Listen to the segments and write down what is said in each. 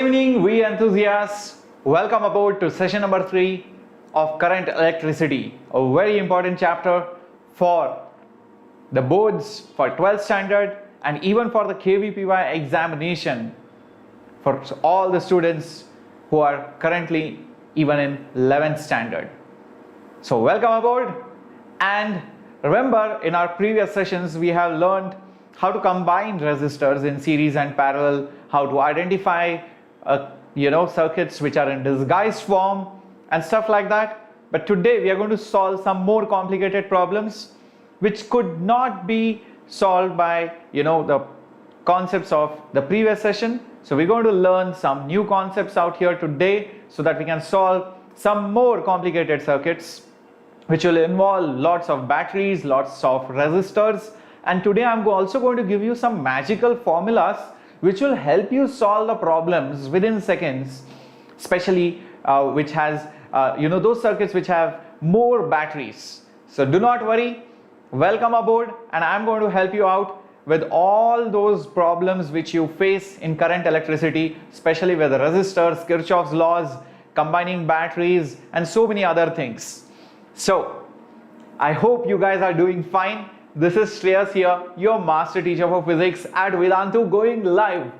Good evening, we enthusiasts. Welcome aboard to session number 3 of Current Electricity, a very important chapter for the boards for 12th standard and even for the KVPY examination for all the students who are currently even in 11th standard. So welcome aboard, and remember, in our previous sessions we have learned how to combine resistors in series and parallel, how to identify circuits which are in disguised form and stuff like that. But today we are going to solve some more complicated problems which could not be solved by the concepts of the previous session. So we're going to learn some new concepts out here today so that we can solve some more complicated circuits which will involve lots of batteries, lots of resistors. And today I'm also going to give you some magical formulas which will help you solve the problems within seconds, especially which has those circuits which have more batteries. So do not worry, welcome aboard, and I'm going to help you out with all those problems which you face in current electricity, especially with resistors, Kirchhoff's laws, combining batteries, and so many other things. So I hope you guys are doing fine. This is Shreyas here, your master teacher for physics at Vedantu, going live.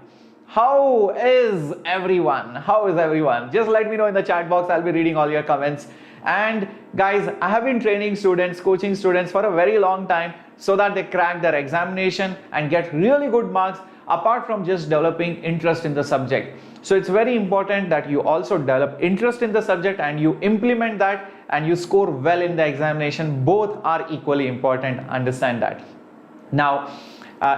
How is everyone? How is everyone? Just let me know in the chat box. I'll be reading all your comments. And guys, I have been training students, coaching students for a very long time so that they crack their examination and get really good marks, apart from just developing interest in the subject. So it's very important that you also develop interest in the subject and you implement that and you score well in the examination. Both are equally important. Understand that. Now,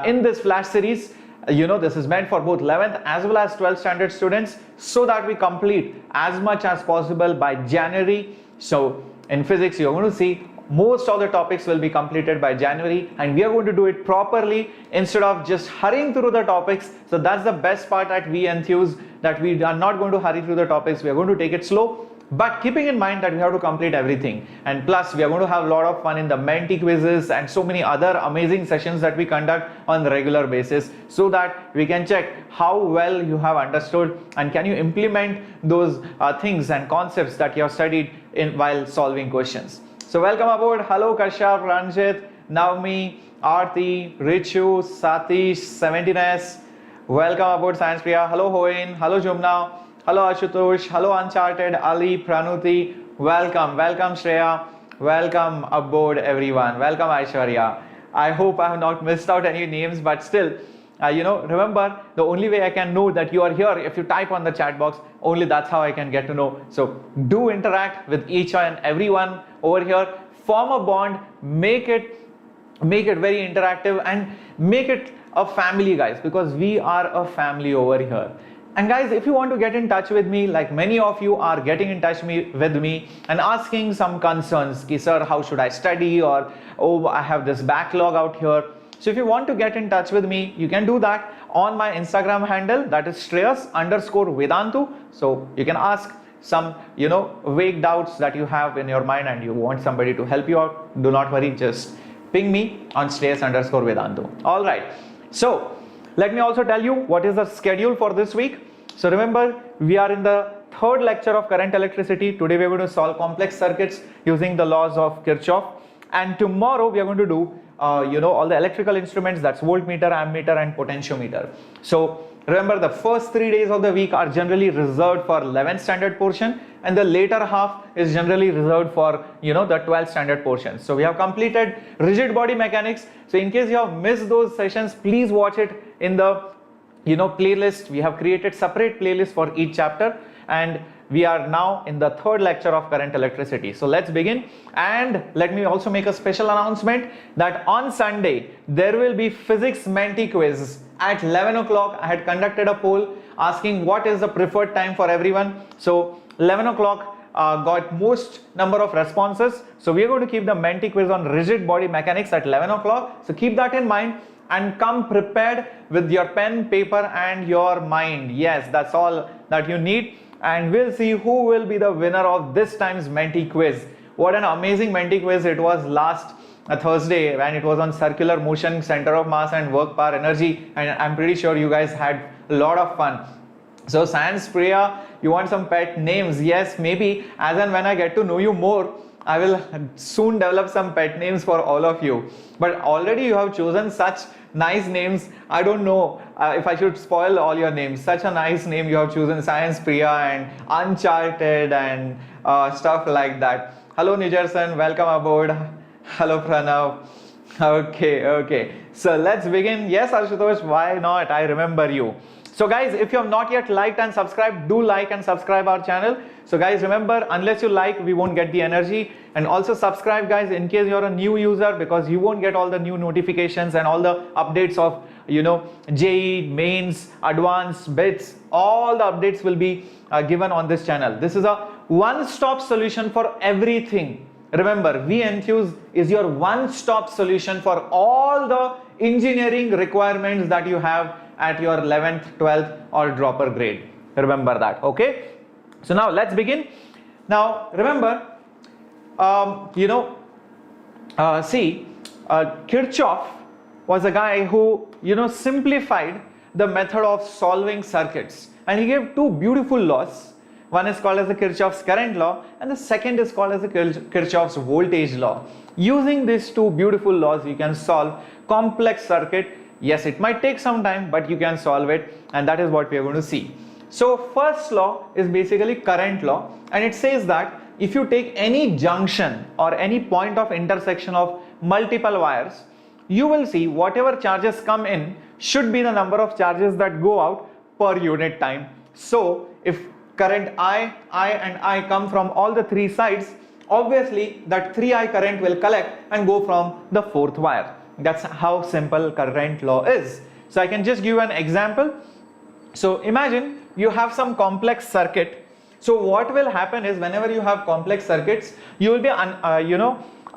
in this flash series, this is meant for both 11th as well as 12th standard students so that we complete as much as possible by January. So in physics, you're going to see most of the topics will be completed by January, and we are going to do it properly instead of just hurrying through the topics. So that's the best part at we Enthuse, that we are not going to hurry through the topics. We are going to take it slow, but keeping in mind that we have to complete everything. And plus we are going to have a lot of fun in the Menti quizzes and so many other amazing sessions that we conduct on a regular basis, so that we can check how well you have understood and can you implement those things and concepts that you have studied in while solving questions. So welcome aboard. Hello Kashyap, Ranjit, Navmi, Aarti, Richu, Satish, 17S. Welcome aboard Science Priya. Hello Hoin. Hello Jumna. Hello Ashutosh. Hello Uncharted. Ali, Pranuti. Welcome. Welcome Shreya. Welcome aboard everyone. Welcome Aishwarya. I hope I have not missed out any names, but still, remember, the only way I can know that you are here if you type on the chat box. Only that's how I can get to know. So do interact with each and everyone over here. Form a bond. Make it very interactive and make it a family, guys, because we are a family over here. And guys, if you want to get in touch with me, like many of you are getting in touch with me and asking some concerns, ki sir, how should I study, or oh, I have this backlog out here. So if you want to get in touch with me, you can do that on my Instagram handle, that is Shreyas_Vedantu. So you can ask some vague doubts that you have in your mind and you want somebody to help you out. Do not worry, just ping me on Shreyas_Vedantu. All right. So let me also tell you what is the schedule for this week. So remember, we are in the third lecture of current electricity. Today we are going to solve complex circuits using the laws of Kirchhoff, and tomorrow we are going to do all the electrical instruments, that's voltmeter, ammeter and potentiometer. So remember, the first 3 days of the week are generally reserved for 11th standard portion, and the later half is generally reserved for the 12th standard portion. So we have completed rigid body mechanics. So in case you have missed those sessions, please watch it in the playlist. We have created separate playlists for each chapter, and we are now in the third lecture of current electricity. So let's begin. And let me also make a special announcement that on Sunday there will be physics Menti quiz at 11 o'clock. I had conducted a poll asking what is the preferred time for everyone. So 11 o'clock got most number of responses. So we are going to keep the Menti quiz on rigid body mechanics at 11 o'clock. So keep that in mind and come prepared with your pen, paper and your mind. Yes, that's all that you need. And we'll see who will be the winner of this time's Menti quiz. What an amazing Menti quiz it was last Thursday when it was on circular motion, center of mass and work power energy, and I'm pretty sure you guys had a lot of fun. So Sans Priya, you want some pet names? Yes, maybe as and when I get to know you more, I will soon develop some pet names for all of you. But already you have chosen such nice names. I don't know if I should spoil all your names. Such a nice name you have chosen, Science Priya and Uncharted and stuff like that. Hello Nijarsan, welcome aboard. Hello Pranav. Okay. So let's begin. Yes, Ashutosh, why not? I remember you. So guys, if you have not yet liked and subscribed, do like and subscribe our channel. So guys, remember, unless you like, we won't get the energy. And also subscribe guys in case you're a new user, because you won't get all the new notifications and all the updates of, JEE, mains, advanced, bits. All the updates will be given on this channel. This is a one-stop solution for everything. Remember, Enthuse is your one-stop solution for all the engineering requirements that you have at your 11th, 12th or dropper grade. Remember that, okay? So now let's begin. Now remember, Kirchhoff was a guy who, simplified the method of solving circuits, and he gave two beautiful laws. One is called as the Kirchhoff's current law, and the second is called as the Kirchhoff's voltage law. Using these two beautiful laws, you can solve complex circuit. Yes, it might take some time, but you can solve it, and that is what we are going to see. So first law is basically current law, and it says that if you take any junction or any point of intersection of multiple wires, you will see whatever charges come in should be the number of charges that go out per unit time. So if current I and I come from all the three sides, obviously that 3I current will collect and go from the fourth wire. That's how simple current law is. So I can just give an example. So imagine you have some complex circuit. So what will happen is, whenever you have complex circuits, you will be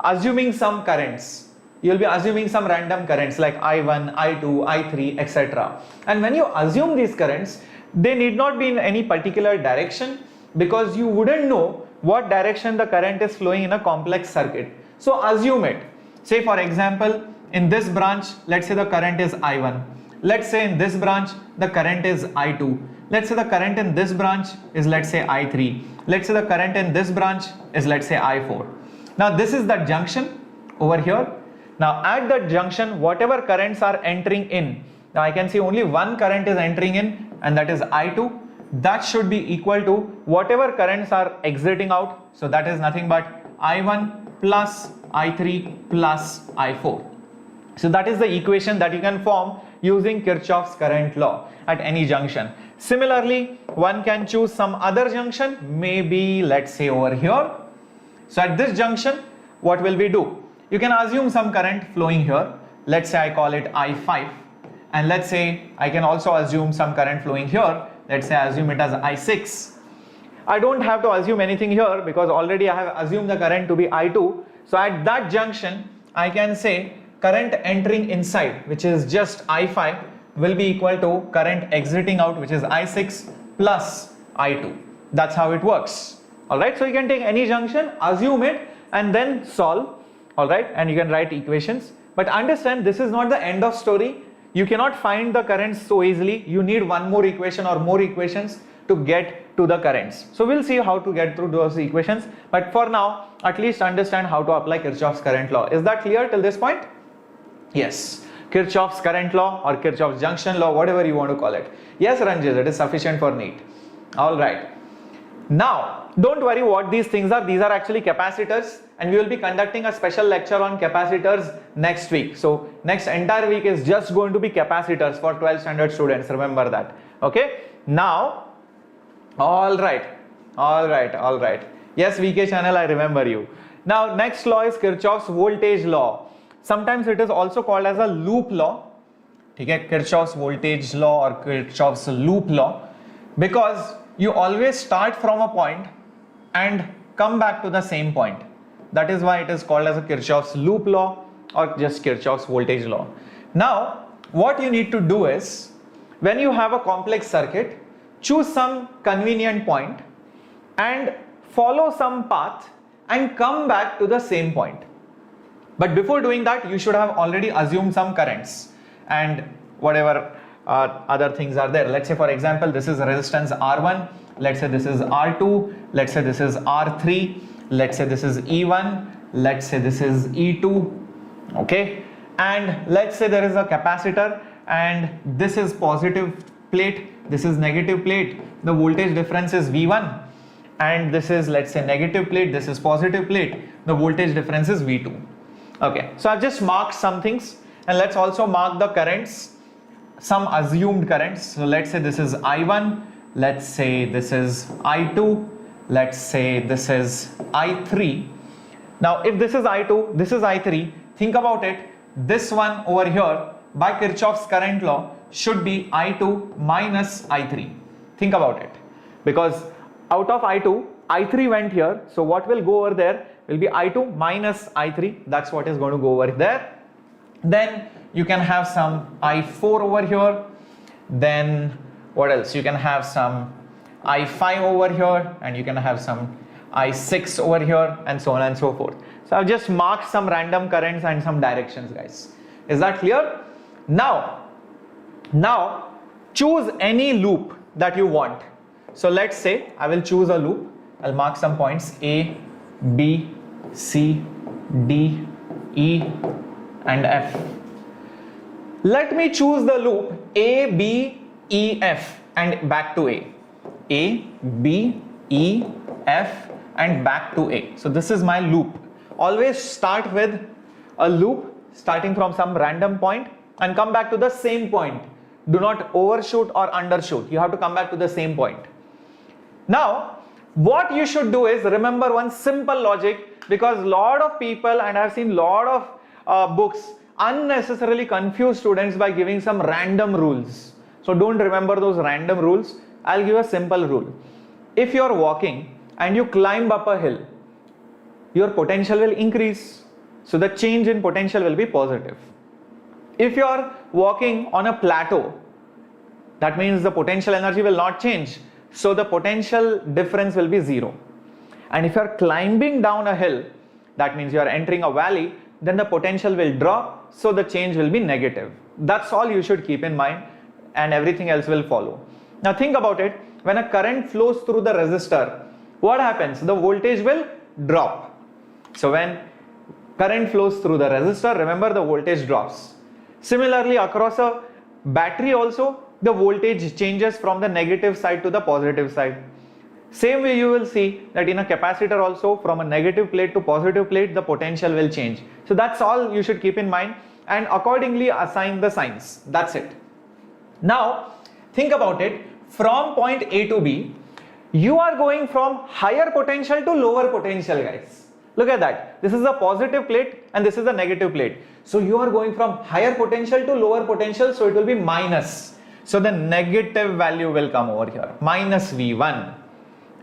assuming some currents. You will be assuming some random currents like I1, I2, I3, etc. And when you assume these currents, they need not be in any particular direction, because you wouldn't know what direction the current is flowing in a complex circuit. So assume it. Say for example, in this branch, let's say the current is I1. Let's say in this branch, the current is I2. Let's say the current in this branch is, let's say, I3. Let's say the current in this branch is, let's say, I4. Now this is the junction over here. Now at that junction, whatever currents are entering in, now I can see only one current is entering in, and that is I2. That should be equal to whatever currents are exiting out. So that is nothing but I1 plus I3 plus I4. So that is the equation that you can form using Kirchhoff's current law at any junction. Similarly, one can choose some other junction, maybe let's say over here. So at this junction, what will we do? You can assume some current flowing here. Let's say I call it I5, and let's say I can also assume some current flowing here. Let's say I assume it as I6. I don't have to assume anything here, because already I have assumed the current to be I2. So at that junction, I can say current entering inside, which is just I5, will be equal to current exiting out, which is I6 plus I2. That's how it works. Alright, so you can take any junction, assume it, and then solve. Alright, and you can write equations. But understand, this is not the end of story. You cannot find the currents so easily. You need one more equation or more equations to get to the currents. So we'll see how to get through those equations. But for now, at least understand how to apply Kirchhoff's current law. Is that clear till this point? Yes. Kirchhoff's current law or Kirchhoff's junction law, whatever you want to call it. Yes, Ranjit, it is sufficient for NEET. Alright. Now, don't worry what these things are. These are actually capacitors, and we will be conducting a special lecture on capacitors next week. So next entire week is just going to be capacitors for 12th standard students. Remember that. Okay. Now, alright. Yes, VK channel, I remember you. Now, next law is Kirchhoff's voltage law. Sometimes it is also called as a loop law. Okay, Kirchhoff's voltage law or Kirchhoff's loop law, because you always start from a point and come back to the same point. That is why it is called as a Kirchhoff's loop law or just Kirchhoff's voltage law. Now, what you need to do is, when you have a complex circuit, choose some convenient point and follow some path and come back to the same point. But before doing that, you should have already assumed some currents and whatever other things are there. Let's say for example, this is resistance R1, let's say this is R2, let's say this is R3, let's say this is E1, let's say this is E2, okay, and let's say there is a capacitor and this is positive plate, this is negative plate, the voltage difference is V1, and this is, let's say, negative plate, this is positive plate, the voltage difference is V2. Okay, so I've just marked some things, and let's also mark the currents, some assumed currents. So let's say this is I1, let's say this is I2, let's say this is I3. Now if this is I2, this is I3, think about it, this one over here by Kirchhoff's current law should be I2 minus I3. Think about it, because out of I2, I3 went here, so what will go over there will be I2 minus I3, that's what is going to go over there. Then you can have some I4 over here, then what else, you can have some I5 over here, and you can have some I6 over here, and so on and so forth. So I've just marked some random currents and some directions, guys. Is that clear? Now choose any loop that you want. So let's say I will choose a loop, I'll mark some points A, B, C, D, E and F. Let me choose the loop A, B, E, F and back to A. A, B, E, F and back to A. So this is my loop. Always start with a loop starting from some random point and come back to the same point. Do not overshoot or undershoot. You have to come back to the same point. Now, what you should do is remember one simple logic, because lot of people, and I've seen lot of books, unnecessarily confuse students by giving some random rules. So don't remember those random rules. I'll give a simple rule. If you're walking and you climb up a hill, your potential will increase. So the change in potential will be positive. If you're walking on a plateau, that means the potential energy will not change. So the potential difference will be zero. And if you are climbing down a hill, that means you are entering a valley, then the potential will drop, so the change will be negative. That's all you should keep in mind, and everything else will follow. Now think about it, when a current flows through the resistor, what happens? The voltage will drop. So when current flows through the resistor, remember the voltage drops. Similarly, across a battery also, the voltage changes from the negative side to the positive side. Same way you will see that in a capacitor also, from a negative plate to positive plate, the potential will change. So that's all you should keep in mind, and accordingly assign the signs. That's it. Now think about it, from point A to B, you are going from higher potential to lower potential, guys. Look at that. This is a positive plate and this is a negative plate. So you are going from higher potential to lower potential, so it will be minus. So the negative value will come over here, minus V1.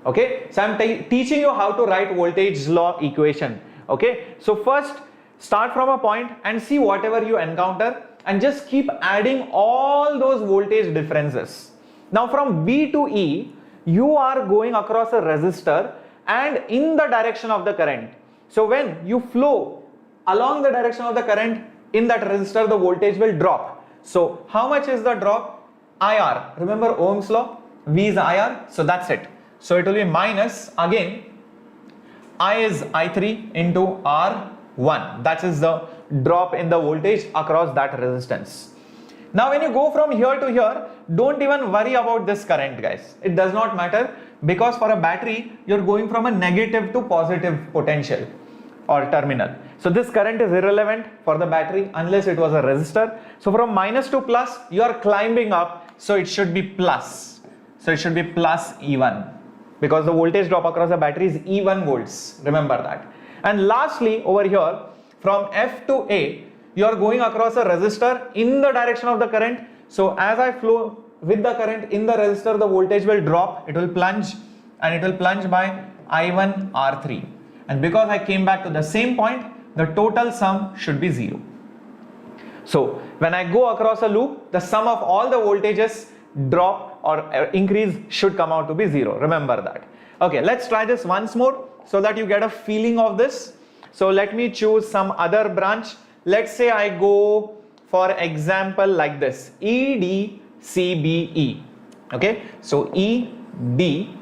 Okay, so I'm teaching you how to write voltage law equation. Okay, so first start from a point and see whatever you encounter and just keep adding all those voltage differences. Now from B to E, you are going across a resistor and in the direction of the current. So when you flow along the direction of the current in that resistor, the voltage will drop. So how much is the drop? IR. Remember Ohm's law? V is IR. So that's it. So it will be minus, again, I is I3 into R1. That is the drop in the voltage across that resistance. Now when you go from here to here, don't even worry about this current, guys. It does not matter, because for a battery, you're going from a negative to positive potential or terminal. So this current is irrelevant for the battery unless it was a resistor. So from minus to plus, you are climbing up, so it should be plus. So it should be plus E1, because the voltage drop across the battery is E1 volts. Remember that. And lastly, over here, from F to A, you are going across a resistor in the direction of the current. So as I flow with the current in the resistor, the voltage will drop, it will plunge, and it will plunge by I1 R3. And because I came back to the same point, the total sum should be 0. So when I go across a loop, the sum of all the voltages drop or increase should come out to be 0. Remember that. Okay, let's try this once more so that you get a feeling of this. So let me choose some other branch. Let's say I go, for example, like this, ED C, B, E. Okay, so E, B,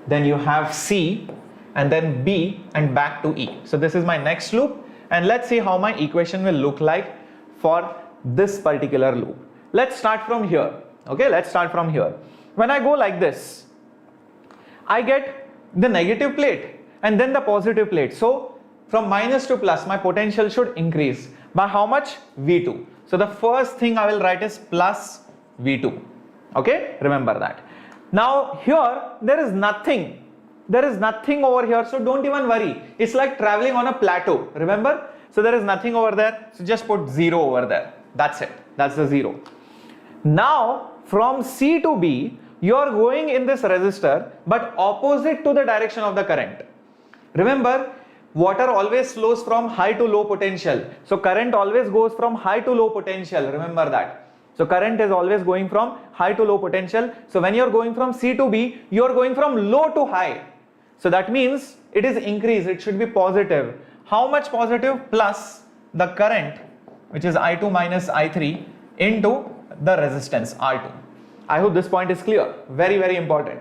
then you have C, and then B, and back to E. So this is my next loop, and let's see how my equation will look like for this particular loop. Let's start from here. Okay, let's start from here. When I go like this, I get the negative plate and then the positive plate. So from minus to plus, my potential should increase by how much? V2. So the first thing I will write is plus V2. Okay, remember that. Now here there is nothing over here, so don't even worry. It's like traveling on a plateau, remember? So there is nothing over there, so just put 0 over there. That's it, that's the 0. Now from C to B, you are going in this resistor but opposite to the direction of the current. Remember, water always flows from high to low potential, so current always goes from high to low potential, remember that. So current is always going from high to low potential. So when you are going from C to B, you are going from low to high. So that means it is increased, it should be positive. How much positive? Plus the current, which is I2 minus I3 into the resistance R2. I hope this point is clear. Very, very important.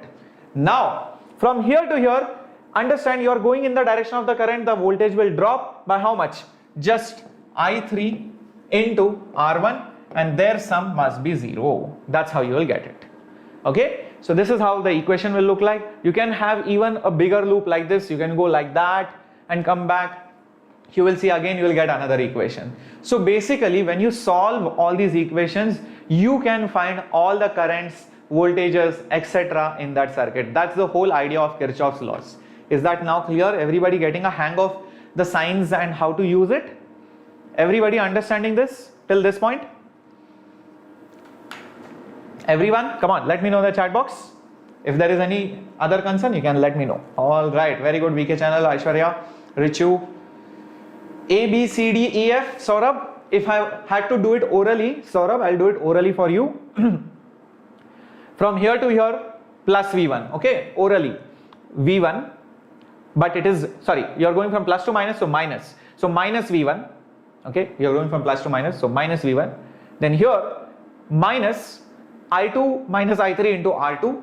Now from here to here, understand you are going in the direction of the current, the voltage will drop by how much? Just I3 into R1, and their sum must be 0. That's how you will get it. Okay, so this is how the equation will look like. You can have even a bigger loop like this. You can go like that and come back. You will see again, you will get another equation. So basically when you solve all these equations, you can find all the currents, voltages, etc. in that circuit. That's the whole idea of Kirchhoff's laws. Is that now clear? Everybody getting a hang of the signs and how to use it? Everybody understanding this till this point? Everyone, come on, let me know in the chat box. If there is any other concern, you can let me know. All right, very good. VK channel, Aishwarya, Richu, A, B, C, D, E, F. Saurabh, if I had to do it orally, Saurabh, I'll do it orally for you. From here to here, plus V1, okay, orally, V1, but it is, sorry, you're going from plus to minus, so minus. So minus V1, okay, you're going from plus to minus, so minus V1. Then here, minus I2 minus I3 into R2,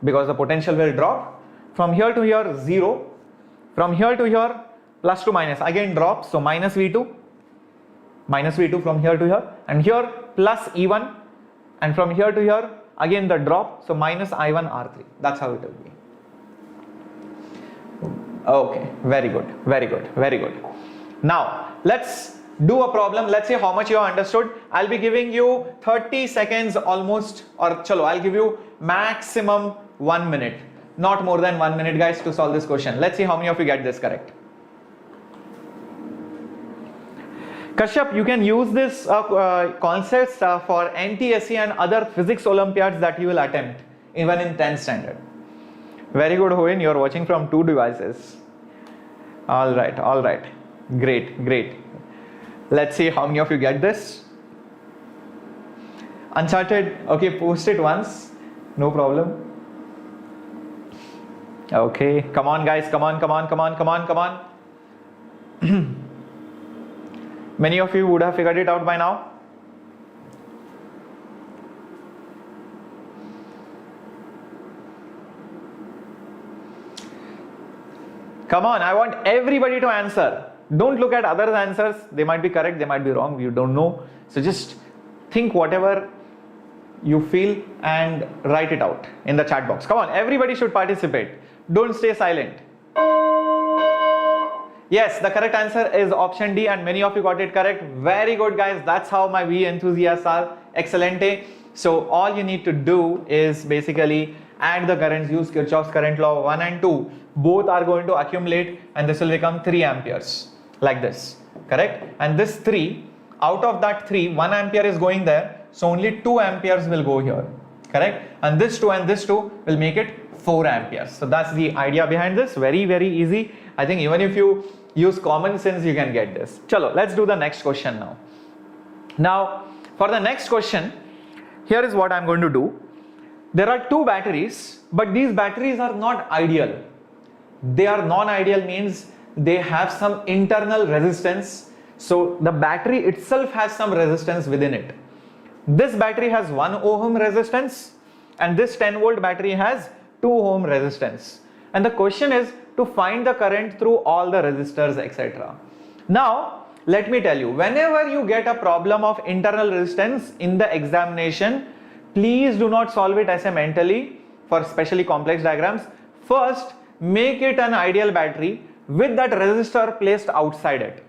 because the potential will drop. From here to here, 0. From here to here, plus to minus, again drop, so minus V2 from here to here, and here plus E1, and from here to here, again the drop, so minus I1 R3. That's how it will be. Okay, very good, very good, very good. Now, let's do a problem. Let's see how much you have understood. I'll be giving you 30 seconds almost, or chalo, I'll give you maximum 1 minute, not more than 1 minute, guys, to solve this question. Let's see how many of you get this correct. Kashyap, you can use this concepts for NTSE and other physics Olympiads that you will attempt, even in 10th standard. Very good, Hoin, you are watching from 2 devices. All right, great, great. Let's see how many of you get this. Uncharted, okay, post it once, no problem. Okay, come on guys, come on. Many of you would have figured it out by now. Come on, I want everybody to answer. Don't look at others' answers. They might be correct, they might be wrong, you don't know. So just think whatever you feel and write it out in the chat box. Come on, everybody should participate. Don't stay silent. Yes, the correct answer is option D, and many of you got it correct. Very good, guys. That's how my VE enthusiasts are. Excelente. So all you need to do is basically add the currents, use Kirchhoff's current law 1 and 2. Both are going to accumulate and this will become 3 amperes like this, correct? And this 3, out of that 3, 1 ampere is going there. So only 2 amperes will go here, correct? And this 2 and this 2 will make it 4 amperes. So that's the idea behind this. Very, very easy. I think even if you use common sense, you can get this. Chalo, let's do the next question now. Now, for the next question, here is what I'm going to do. There are 2 batteries, but these batteries are not ideal. They are non-ideal means they have some internal resistance. So the battery itself has some resistance within it. This battery has 1 ohm resistance and this 10 volt battery has 2 ohm resistance. And the question is to find the current through all the resistors, etc. Now, let me tell you, whenever you get a problem of internal resistance in the examination, please do not solve it as a mentally for especially complex diagrams. First, make it an ideal battery with that resistor placed outside it.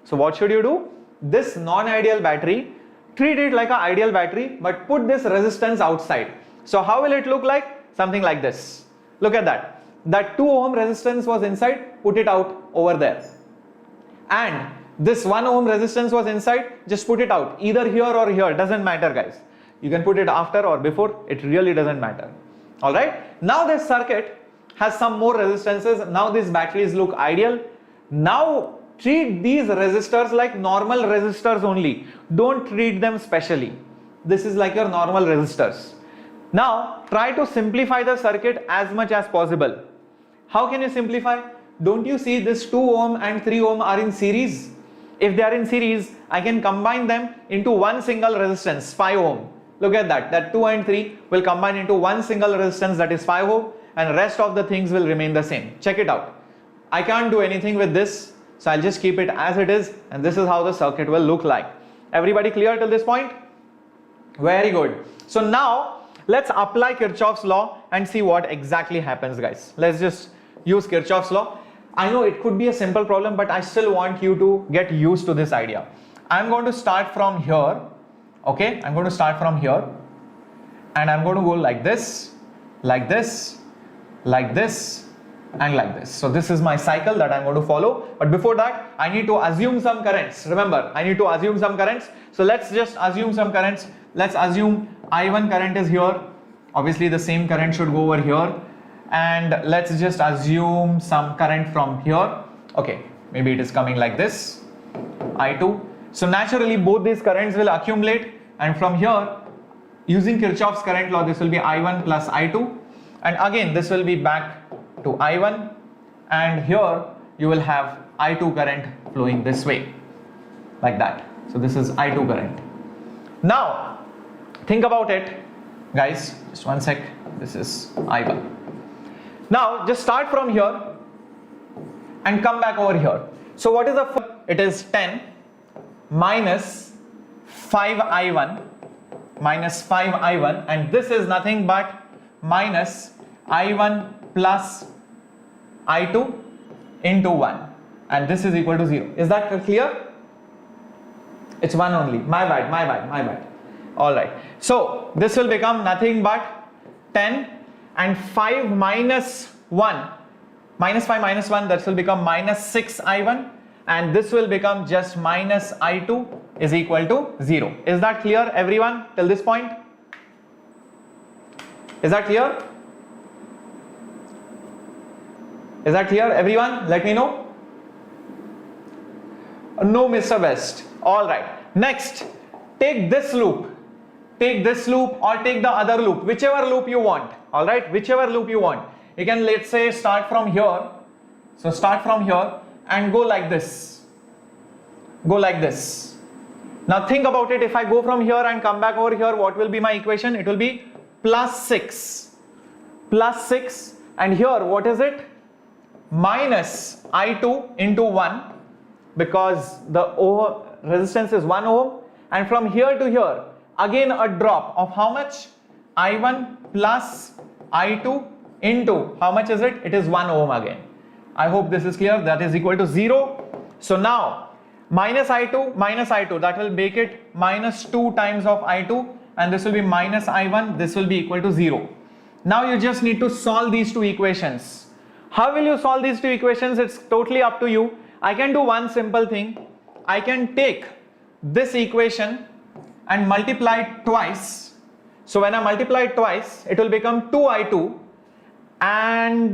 So what should you do? This non-ideal battery, treat it like an ideal battery but put this resistance outside. So how will it look like? Something like this. Look at that. That 2 ohm resistance was inside, put it out over there. And this 1 ohm resistance was inside, just put it out. Either here or here, doesn't matter guys. You can put it after or before, it really doesn't matter. Alright, now this circuit has some more resistances. Now these batteries look ideal. Now treat these resistors like normal resistors only. Don't treat them specially. This is like your normal resistors. Now try to simplify the circuit as much as possible. How can you simplify? Don't you see this 2 ohm and 3 ohm are in series? If they are in series, I can combine them into one single resistance, 5 ohm. Look at that. That 2 and 3 will combine into one single resistance, that is 5 ohm, and rest of the things will remain the same. Check it out. I can't do anything with this, so I'll just keep it as it is, and this is how the circuit will look like. Everybody clear till this point? Very good. So now let's apply Kirchhoff's law and see what exactly happens, guys. Let's just use Kirchhoff's law. I know it could be a simple problem, but I still want you to get used to this idea. I'm going to start from here. Okay, I'm going to start from here and I'm going to go like this, like this, like this, and like this. So this is my cycle that I'm going to follow. But before that, I need to assume some currents. Remember, I need to assume some currents. So let's just assume some currents. Let's assume I1 current is here. Obviously, the same current should go over here. And let's just assume some current from here. Okay, maybe it is coming like this, I2. So naturally, both these currents will accumulate. And from here, using Kirchhoff's current law, this will be I1 plus I2. And again, this will be back to I1, and here you will have I2 current flowing this way, like that. So this is I2 current. Now, think about it, guys, just one sec, this is I1. Now, just start from here and come back over here. So what is the, it is 10 minus 5I1, and this is nothing but minus I1 plus I2 into 1, and this is equal to 0. Is that clear? It's 1 only. My bad. Alright. So this will become nothing but 10 and 5 minus 1. Minus 5 minus 1, that will become minus 6I1, and this will become just minus I2 is equal to 0. Is that clear, everyone, till this point? Is that clear? Is that clear, everyone? Let me know. No, Mr. Best. Alright. Next, take this loop. Take this loop or take the other loop, whichever loop you want. Alright, whichever loop you want. You can, let's say, start from here. So start from here and go like this. Go like this. Now think about it. If I go from here and come back over here, what will be my equation? It will be plus 6. Plus 6. And here, what is it? Minus I2 into 1, because the resistance is 1 ohm. And from here to here, again a drop of how much? I1 plus I2 into, how much is it? It is 1 ohm again. I hope this is clear. That is equal to 0. So now minus I2, that will make it minus 2 times of I2, and this will be minus I1, this will be equal to 0. Now you just need to solve these two equations. How will you solve these two equations? It's totally up to you. I can do one simple thing. I can take this equation and multiply it twice. So when I multiply it twice, it will become 2I2, and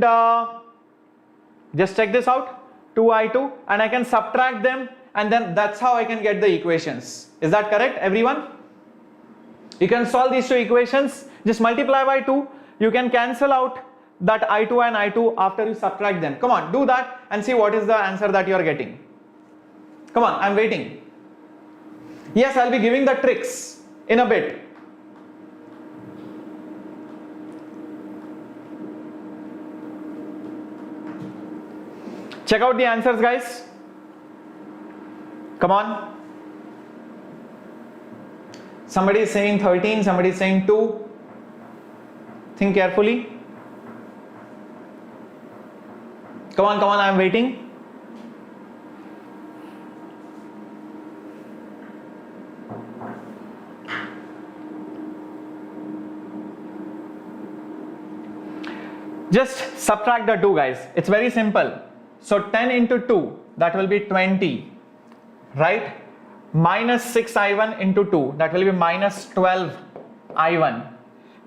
just check this out, 2I2, and I can subtract them, and then that's how I can get the equations. Is that correct, everyone? You can solve these two equations, just multiply by 2, you can cancel out that I2 and I2 after you subtract them. Come on, do that and see what is the answer that you are getting. Come on, I'm waiting. Yes, I'll be giving the tricks. in a bit. Check out the answers, guys. Come on. Somebody is saying 13, somebody is saying 2. Think carefully. Come on, I am waiting. Just subtract the 2, guys. It's very simple. So 10 into 2, that will be 20, right? Minus 6I1 into 2, that will be minus 12I1.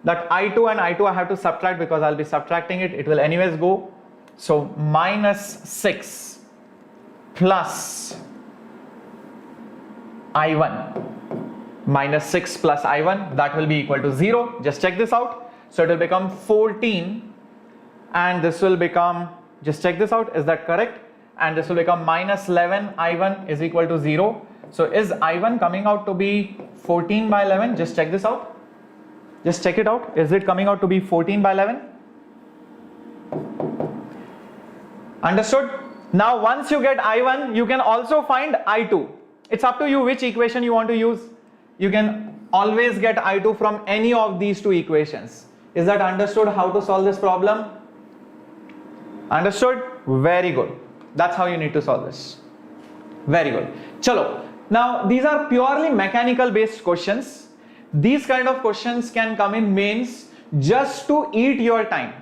That I2 and I2 I have to subtract because I'll be subtracting it. It will anyways go. So minus 6 plus I1. Minus 6 plus I1, that will be equal to 0. Just check this out. So it will become 14 and this will become, just check this out, is that correct? And this will become minus 11 I1 is equal to 0. So is I1 coming out to be 14 by 11? Just check this out. Just check it out. Is it coming out to be 14 by 11? Understood? Now once you get I1, you can also find I2. It's up to you which equation you want to use. You can always get I2 from any of these two equations. Is that understood how to solve this problem? Understood? Very good. That's how you need to solve this. Very good. Chalo. Now these are purely mechanical based questions. These kind of questions can come in mains just to eat your time.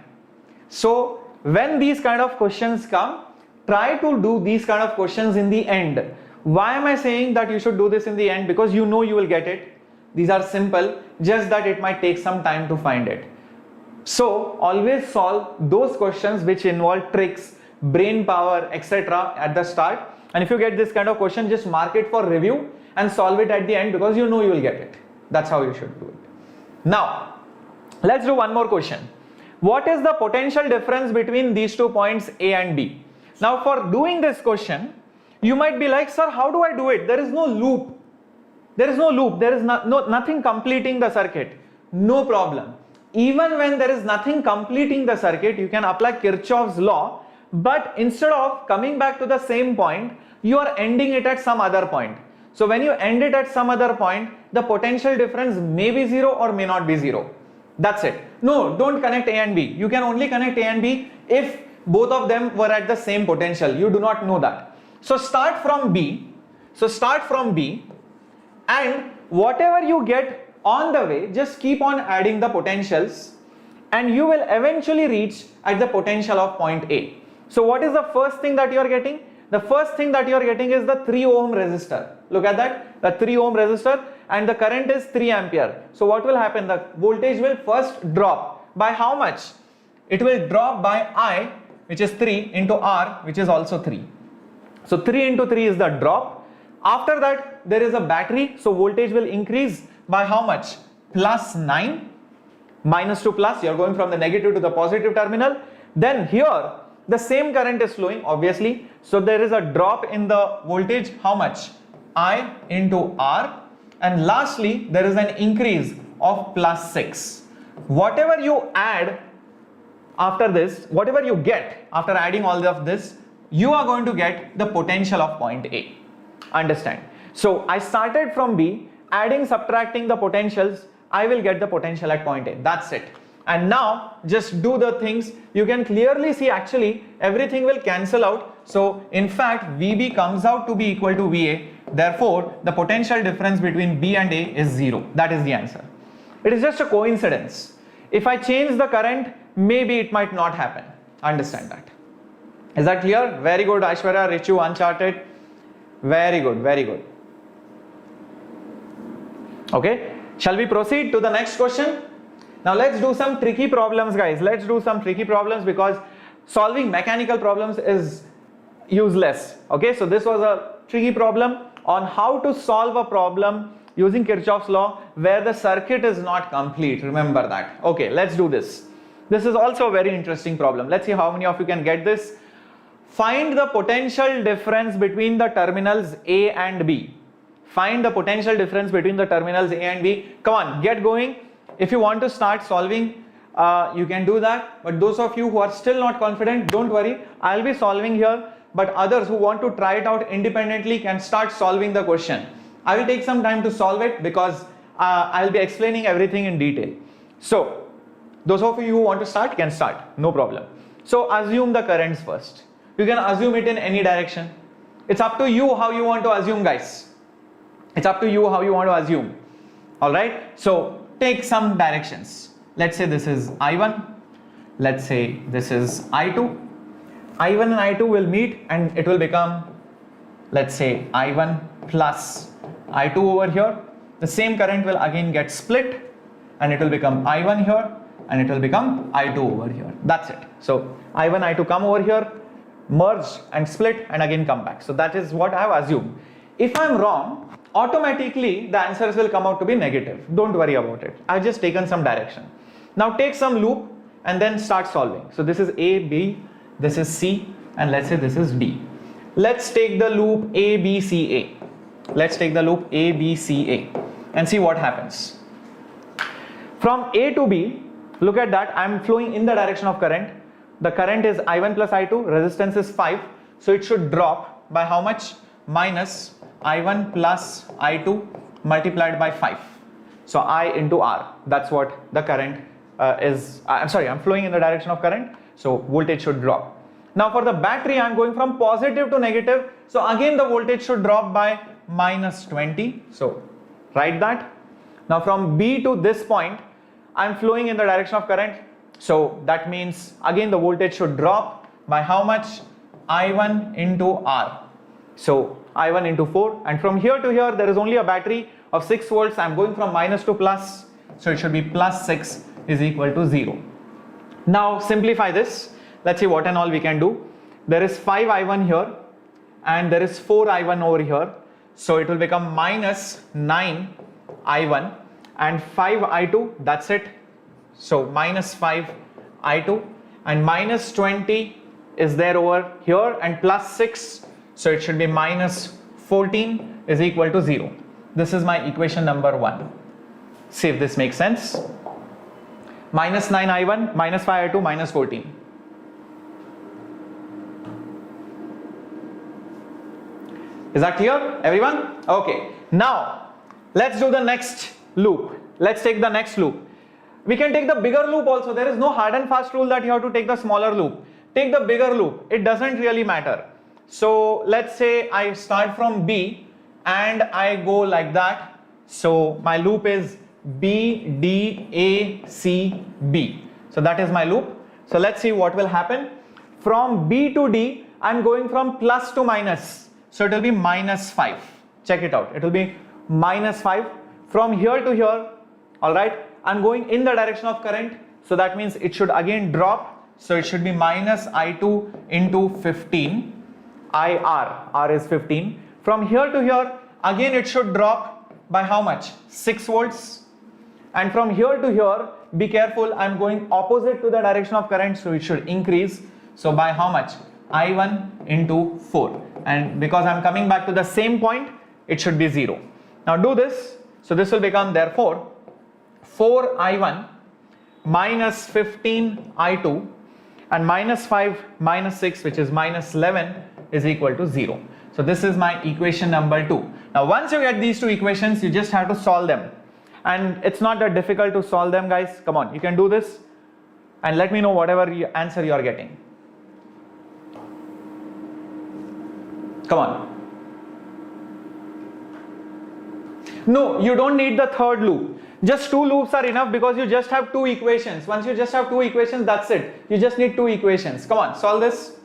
So when these kind of questions come, try to do these kind of questions in the end. Why am I saying that you should do this in the end? Because you know you will get it. These are simple, just that it might take some time to find it. So always solve those questions which involve tricks, brain power, etc. at the start. And if you get this kind of question, just mark it for review and solve it at the end because you know you will get it. That's how you should do it. Now, let's do one more question. What is the potential difference between these 2 points A and B? Now for doing this question, you might be like, sir, how do I do it? There is no loop. There is no loop. There is nothing completing the circuit. No problem. Even when there is nothing completing the circuit, you can apply Kirchhoff's law, but instead of coming back to the same point, you are ending it at some other point. So when you end it at some other point, the potential difference may be 0 or may not be 0. That's it. No, don't connect A and B. You can only connect A and B if both of them were at the same potential. You do not know that. So start from B. And whatever you get on the way, just keep on adding the potentials and you will eventually reach at the potential of point A. So what is the first thing that you are getting? The first thing that you are getting is the 3 ohm resistor. Look at that, the 3 ohm resistor, and the current is 3 ampere. So what will happen? The voltage will first drop by how much? It will drop by I, which is 3, into R, which is also 3. So 3 into 3 is the drop. After that, there is a battery, so voltage will increase by how much? Plus 9, minus to plus, you are going from the negative to the positive terminal. Then here, the same current is flowing, obviously. So there is a drop in the voltage, how much? I into R. And lastly, there is an increase of plus 6. Whatever you add after this, whatever you get after adding all of this, you are going to get the potential of point A. Understand? So I started from B, adding, subtracting the potentials, I will get the potential at point A. That's it. And now just do the things. You can clearly see actually everything will cancel out. So in fact, VB comes out to be equal to VA. Therefore, the potential difference between B and A is 0. That is the answer. It is just a coincidence. If I change the current, maybe it might not happen. Understand that. Is that clear? Very good, Aishwarya, Richu, Uncharted. Very good, very good. Okay, shall we proceed to the next question? Now let's do some tricky problems, guys. Let's do some tricky problems because solving mechanical problems is useless. Okay, so this was a tricky problem on how to solve a problem using Kirchhoff's law where the circuit is not complete. Remember that. Okay, let's do this. This is also a very interesting problem. Let's see how many of you can get this. Find the potential difference between the terminals A and B. Find the potential difference between the terminals A and B. Come on, get going. If you want to start solving, you can do that. But those of you who are still not confident, don't worry. I'll be solving here. But others who want to try it out independently can start solving the question. I will take some time to solve it because I'll be explaining everything in detail. So, those of you who want to start can start, no problem. So, assume the currents first. You can assume it in any direction. It's up to you how you want to assume, guys. It's up to you how you want to assume. Alright, so take some directions. Let's say this is I1. Let's say this is I2. I1 and I2 will meet and it will become, let's say, I1 plus I2 over here. The same current will again get split and it will become I1 here and it will become I2 over here. That's it. So I1, I2 come over here, merge and split and again come back. So that is what I have assumed. If I am wrong, automatically the answers will come out to be negative. Don't worry about it. I've just taken some direction. Now take some loop and then start solving. So this is A, B, this is C, and let's say this is D. Let's take the loop A, B, C, A. Let's take the loop A, B, C, A and see what happens. From A to B, look at that. I'm flowing in the direction of current. The current is I1 plus I2, resistance is 5. So it should drop by how much? Minus I1 plus I2 multiplied by 5. So I into R. That's what the current is. I'm sorry, I'm flowing in the direction of current. So voltage should drop. Now for the battery, I'm going from positive to negative. So again, the voltage should drop by minus 20. So write that. Now from B to this point, I'm flowing in the direction of current. So that means again the voltage should drop by how much? I1 into R. So I1 into 4, and from here to here there is only a battery of 6 volts. I'm going from minus to plus, so it should be plus 6 is equal to 0. Now simplify this. Let's see what and all we can do. There is 5 I1 here and there is 4 I1 over here, so it will become minus 9 I1 and 5 I2. That's it. So minus 5 I2 and minus 20 is there over here and plus 6. So it should be minus 14 is equal to 0. This is my equation number 1. See if this makes sense. Minus 9 I1, minus 5 I2, minus 14. Is that clear, everyone? Okay. Now, let's do the next loop. Let's take the next loop. We can take the bigger loop also. There is no hard and fast rule that you have to take the smaller loop. Take the bigger loop. It doesn't really matter. So let's say I start from B and I go like that. So my loop is B, D, A, C, B. So that is my loop. So let's see what will happen. From B to D, I'm going from plus to minus. So it will be minus 5. Check it out. It will be minus 5. From here to here, alright, I'm going in the direction of current. So that means it should again drop. So it should be minus I2 into 15. IR, R is 15. From here to here, again it should drop by how much? 6 volts. And from here to here, be careful, I'm going opposite to the direction of current, so it should increase. So by how much? I1 into 4. And because I'm coming back to the same point, it should be 0. Now do this. So this will become therefore 4 I1 minus 15 I2 and minus 5 minus 6, which is minus 11, is equal to 0. So this is my equation number 2. Now once you get these two equations, you just have to solve them. And it's not that difficult to solve them, guys. Come on, you can do this. And let me know whatever answer you are getting. Come on. No, you don't need the third loop. Just 2 loops are enough because you just have 2 equations. Once you just have 2 equations, that's it. You just need 2 equations. Come on, solve this.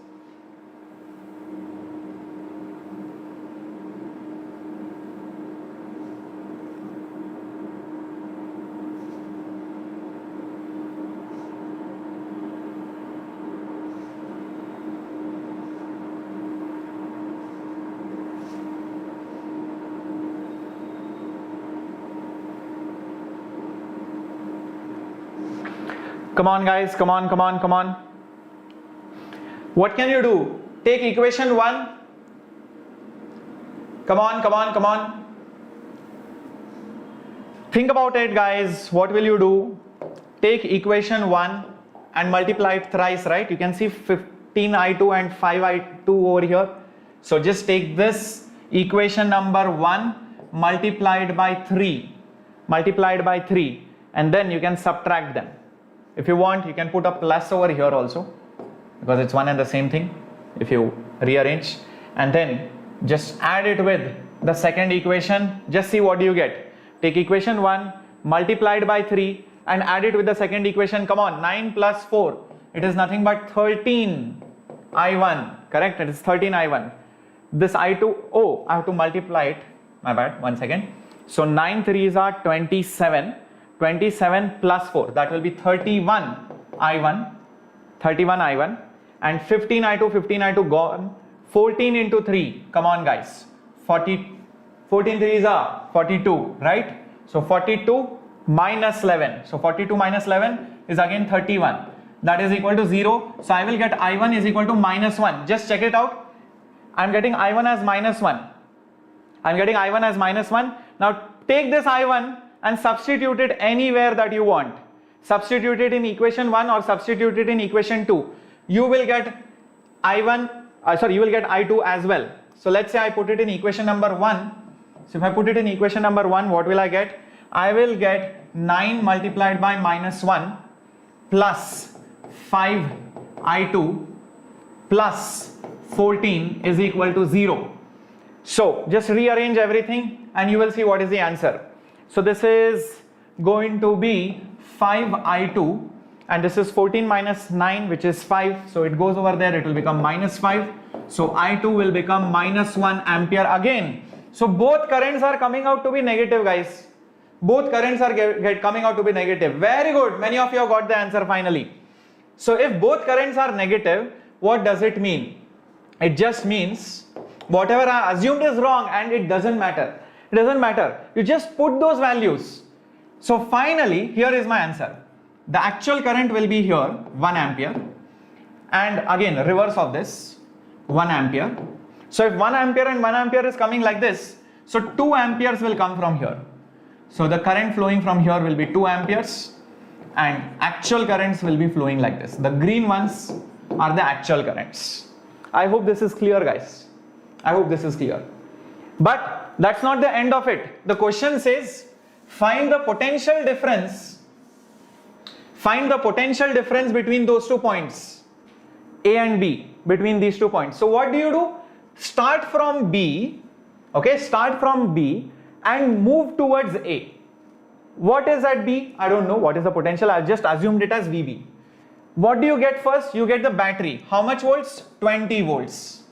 Come on guys, come on, come on, come on. What can you do? Take equation 1. Come on, come on, come on. Think about it, guys. What will you do? Take equation 1 and multiply it thrice, right? You can see 15I2 and 5I2 over here. So just take this equation number 1 multiplied by 3, and then you can subtract them. If you want, you can put a plus over here also, because it's one and the same thing if you rearrange, and then just add it with the second equation. Just see what do you get. Take equation 1 multiplied by 3 and add it with the second equation. Come on, 9 plus 4, it is nothing but 13I1, correct? It is 13I1. This I2, oh, I have to multiply it, my bad, 1 second. So 9 3s are 27, 27 plus 4, that will be 31I1, and 15I2 gone, 14 into 3, come on guys, 14 3s are 42, right? So 42 minus 11, so 42 minus 11 is again 31, that is equal to 0. So I will get I1 is equal to minus 1. Just check it out. I am getting I1 as minus 1. Now take this I1 and substitute it anywhere that you want. Substitute it in equation 1 or substitute it in equation 2. You will get you will get I2 as well. So let's say I put it in equation number 1. So if I put it in equation number 1, what will I get? I will get 9 multiplied by minus 1 plus 5I2 plus 14 is equal to 0. So just rearrange everything and you will see what is the answer. So this is going to be 5I2 and this is 14 minus 9, which is 5. So it goes over there, it will become minus 5. So I2 will become minus 1 ampere again. So both currents are coming out to be negative, guys. Both currents are coming out to be negative. Very good. Many of you have got the answer finally. So if both currents are negative, what does it mean? It just means whatever I assumed is wrong, and it doesn't matter. It doesn't matter. You just put those values. So finally, here is my answer. The actual current will be here, 1 ampere. And again, reverse of this, 1 ampere. So if 1 ampere and 1 ampere is coming like this, so 2 amperes will come from here. So the current flowing from here will be 2 amperes and actual currents will be flowing like this. The green ones are the actual currents. I hope this is clear, guys. I hope this is clear. But that's not the end of it. The question says, find the potential difference. Find the potential difference between those 2 points, A and B, between these 2 points. So what do? Start from B, okay, start from B and move towards A. What is at B? I don't know. What is the potential? I just assumed it as VB. What do you get first? You get the battery. How much volts? 20 volts.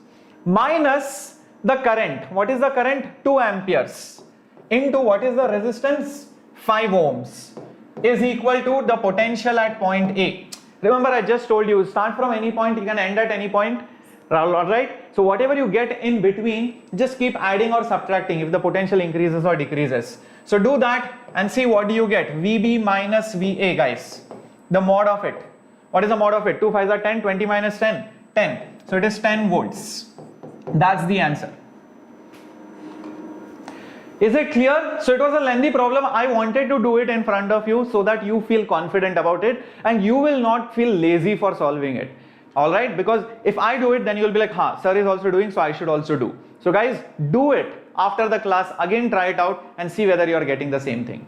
Minus the current. What is the current? 2 amperes. Into what is the resistance? 5 ohms. Is equal to the potential at point A. Remember, I just told you, start from any point, you can end at any point. Alright? So whatever you get in between, just keep adding or subtracting if the potential increases or decreases. So do that and see what do you get. VB minus VA, guys. The mod of it. What is the mod of it? 2 5s are 10, 20 minus 10, 10. So it is 10 volts. That's the answer. Is it clear? So it was a lengthy problem. I wanted to do it in front of you so that you feel confident about it and you will not feel lazy for solving it. Alright, because if I do it, then you will be like, ha, sir is also doing, so I should also do. So guys, do it after the class. Again, try it out and see whether you are getting the same thing.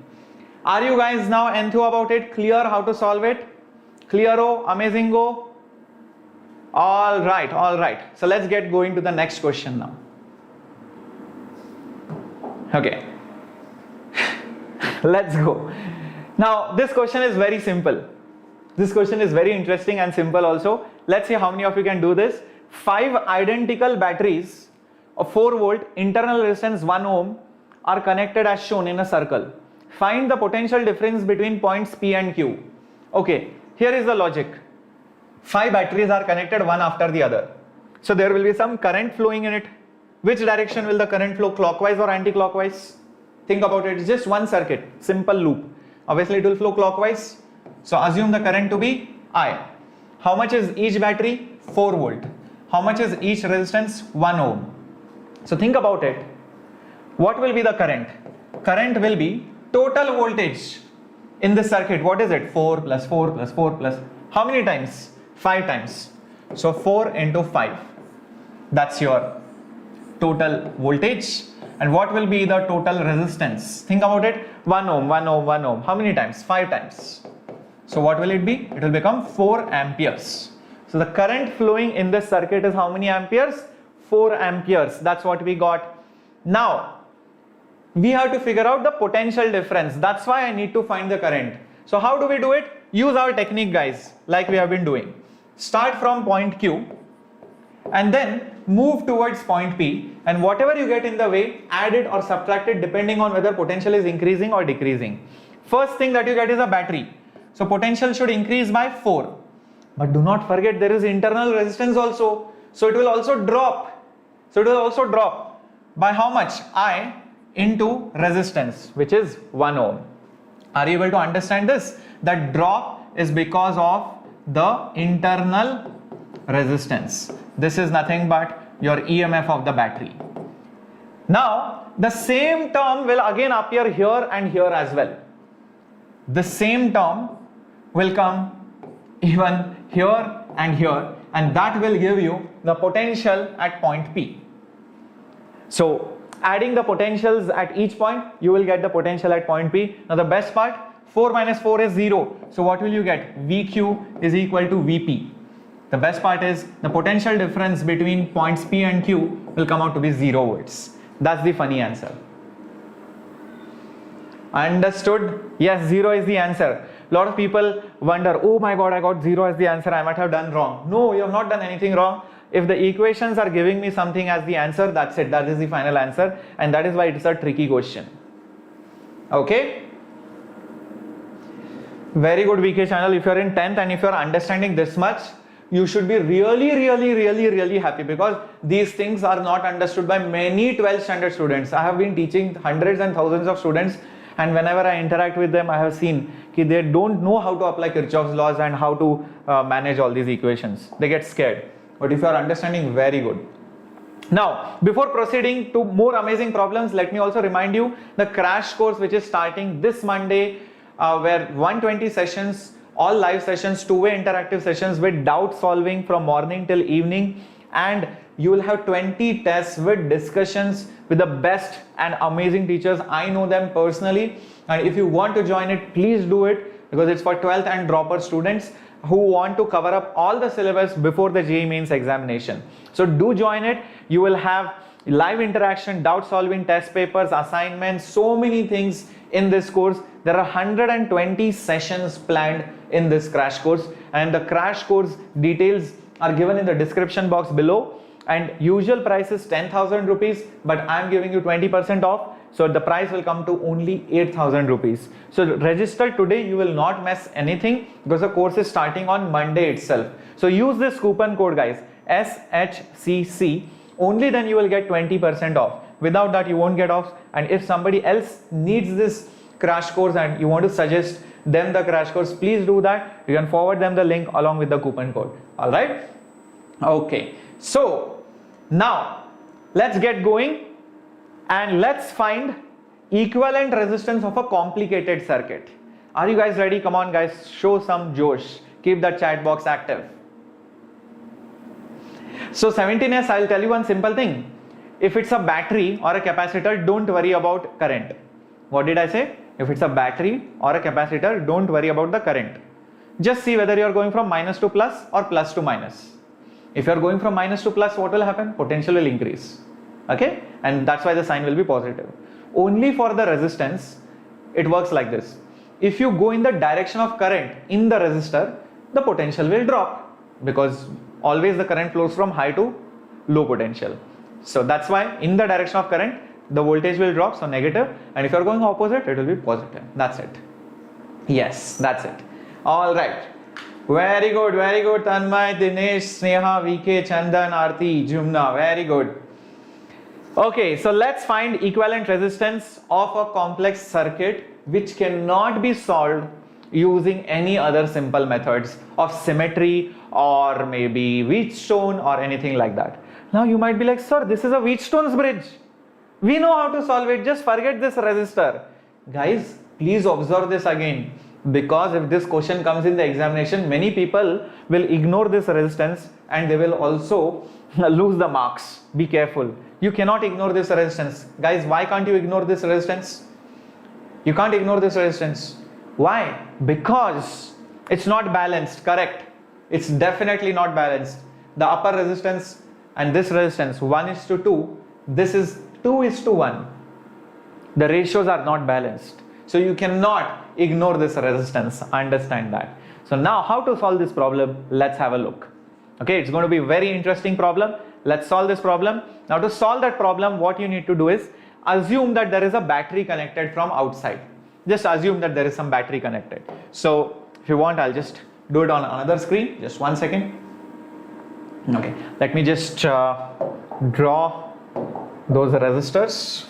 Are you guys now enthused about it? Clear how to solve it? Clearo? Amazingo? Alright, alright. So let's get going to the next question now. Okay. Let's go. Now, this question is very simple. This question is very interesting and simple also. Let's see how many of you can do this. 5 identical batteries of 4 volt, internal resistance 1 ohm are connected as shown in a circle. Find the potential difference between points P and Q. Okay, here is the logic. 5 batteries are connected one after the other. So there will be some current flowing in it. Which direction will the current flow, clockwise or anti-clockwise? Think about it. It's just one circuit, simple loop. Obviously it will flow clockwise. So assume the current to be I. How much is each battery? 4 volt. How much is each resistance? 1 ohm. So think about it. What will be the current? Current will be total voltage in this circuit, what is it? 4 plus 4 plus 4 plus, how many times? 5 times. So 4 into 5, that's your total voltage. And what will be the total resistance? Think about it. 1 ohm, 1 ohm, 1 ohm. How many times? 5 times. So what will it be? It will become 4 amperes. So the current flowing in this circuit is how many amperes? 4 amperes. That's what we got. Now, we have to figure out the potential difference. That's why I need to find the current. So how do we do it? Use our technique, guys, like we have been doing. Start from point Q and then move towards point P, and whatever you get in the way, add it or subtract it depending on whether potential is increasing or decreasing. First thing that you get is a battery. So potential should increase by 4. But do not forget there is internal resistance also. So it will also drop. So it will also drop by how much? I into resistance, which is 1 ohm. Are you able to understand this? That drop is because of the internal resistance. This is nothing but your EMF of the battery. Now, the same term will again appear here and here as well. The same term will come even here and here, and that will give you the potential at point P. So, adding the potentials at each point, you will get the potential at point P. Now, the best part, 4 minus 4 is 0. So, what will you get? VQ is equal to VP. The best part is the potential difference between points P and Q will come out to be 0 volts. That's the funny answer. Understood? Yes, 0 is the answer. A lot of people wonder, oh my god, I got 0 as the answer, I might have done wrong. No, you have not done anything wrong. If the equations are giving me something as the answer, that's it. That is the final answer, and that is why it's a tricky question. Okay? Very good, VK channel. If you're in 10th and if you're understanding this much, you should be really happy, because these things are not understood by many 12th standard students. I have been teaching hundreds and thousands of students, and whenever I interact with them, I have seen that they don't know how to apply Kirchhoff's laws and how to manage all these equations. They get scared. But if you are understanding, very good. Now, before proceeding to more amazing problems, let me also remind you the crash course which is starting this Monday, where 120 sessions, all live sessions, two-way interactive sessions with doubt solving from morning till evening, and you will have 20 tests with discussions with the best and amazing teachers. I know them personally, and if you want to join it, please do it, because it's for 12th and dropper students who want to cover up all the syllabus before the JEE Mains examination. So do join it. You will have live interaction, doubt solving, test papers, assignments, so many things in this course. There are 120 sessions planned in this crash course, and the crash course details are given in the description box below. And usual price is 10,000 rupees, but I am giving you 20% off. So the price will come to only 8,000 rupees. So register today, you will not miss anything, because the course is starting on Monday itself. So use this coupon code, guys, SHCC, only then you will get 20% off. Without that, you won't get off. And if somebody else needs this crash course and you want to suggest them the crash course, please do that. You can forward them the link along with the coupon code. All right. Okay. So now let's get going and let's find equivalent resistance of a complicated circuit. Are you guys ready? Come on, guys, show some josh. Keep that chat box active. So 17S, I'll tell you one simple thing. If it's a battery or a capacitor, don't worry about current. What did I say? If it's a battery or a capacitor, don't worry about the current. Just see whether you are going from minus to plus or plus to minus. If you are going from minus to plus, what will happen? Potential will increase. Okay? And that's why the sign will be positive. Only for the resistance, it works like this. If you go in the direction of current in the resistor, the potential will drop, because always the current flows from high to low potential. So that's why in the direction of current, the voltage will drop, so negative, and if you are going opposite, it will be positive. That's it. Yes, that's it. All right. Very good, Tanmay, Dinesh, Sneha, VK, Chandan, Aarti, Jumna. Very good. Okay, so let's find equivalent resistance of a complex circuit which cannot be solved using any other simple methods of symmetry or maybe Wheatstone or anything like that. Now you might be like, sir, this is a Wheatstone's bridge. We know how to solve it. Just forget this resistor. Guys, Please observe this again, because if this question comes in the examination, many people will ignore this resistance and they will also lose the marks. Be careful. You cannot ignore this resistance. Guys, why can't you ignore this resistance? You can't ignore this resistance. Why? Because it's not balanced, correct? It's definitely not balanced. The upper resistance and this resistance, 1:2, this is 2:1. The ratios are not balanced. So you cannot ignore this resistance, understand that. So now how to solve this problem? Let's have a look. Okay, it's going to be a very interesting problem. Let's solve this problem. Now to solve that problem, what you need to do is assume that there is a battery connected from outside. Just assume that there is some battery connected. So if you want, I'll just do it on another screen. Just 1 second. Okay, let me just draw those resistors.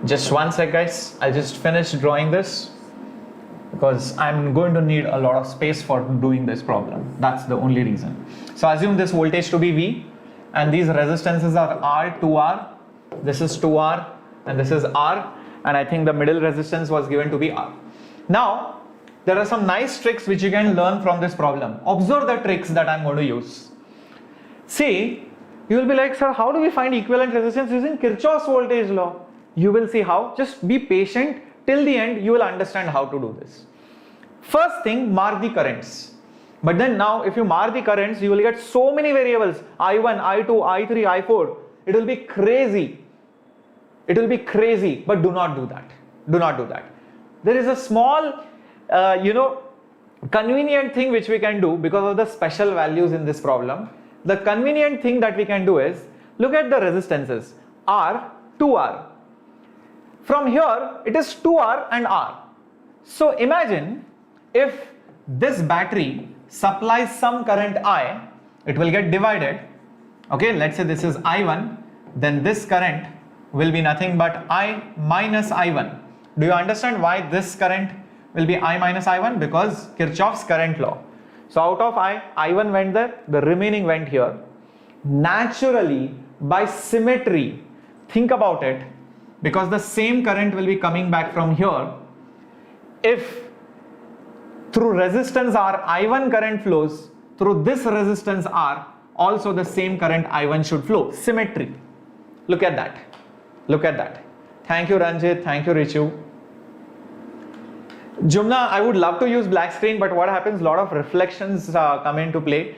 Just 1 sec, guys. I'll just finish drawing this because I'm going to need a lot of space for doing this problem. That's the only reason. So assume this voltage to be V and these resistances are R, 2R. This is 2R and this is R, and I think the middle resistance was given to be R. Now there are some nice tricks which you can learn from this problem. Observe the tricks that I'm going to use. See, you will be like, sir, how do we find equivalent resistance using Kirchhoff's voltage law? You will see how. Just be patient till the end. You will understand how to do this. First thing, mark the currents. But then now if you mark the currents, you will get so many variables. I1, I2, I3, I4. It will be crazy. It will be crazy. But do not do that. Do not do that. There is a small, convenient thing which we can do because of the special values in this problem. The convenient thing that we can do is look at the resistances. R, 2R. From here, it is 2R and R. So imagine if this battery supplies some current I, it will get divided. Okay, let's say this is I1, then this current will be nothing but I minus I1. Do you understand why this current will be I minus I1? Because Kirchhoff's current law. So out of I1 went there, the remaining went here. Naturally, by symmetry, think about it. Because the same current will be coming back from here. If through resistance R, I1 current flows, through this resistance R, also the same current I1 should flow. Symmetry. Look at that. Look at that. Thank you, Ranjit. Thank you, Richu. Jumna, I would love to use black screen, but what happens? A lot of reflections come into play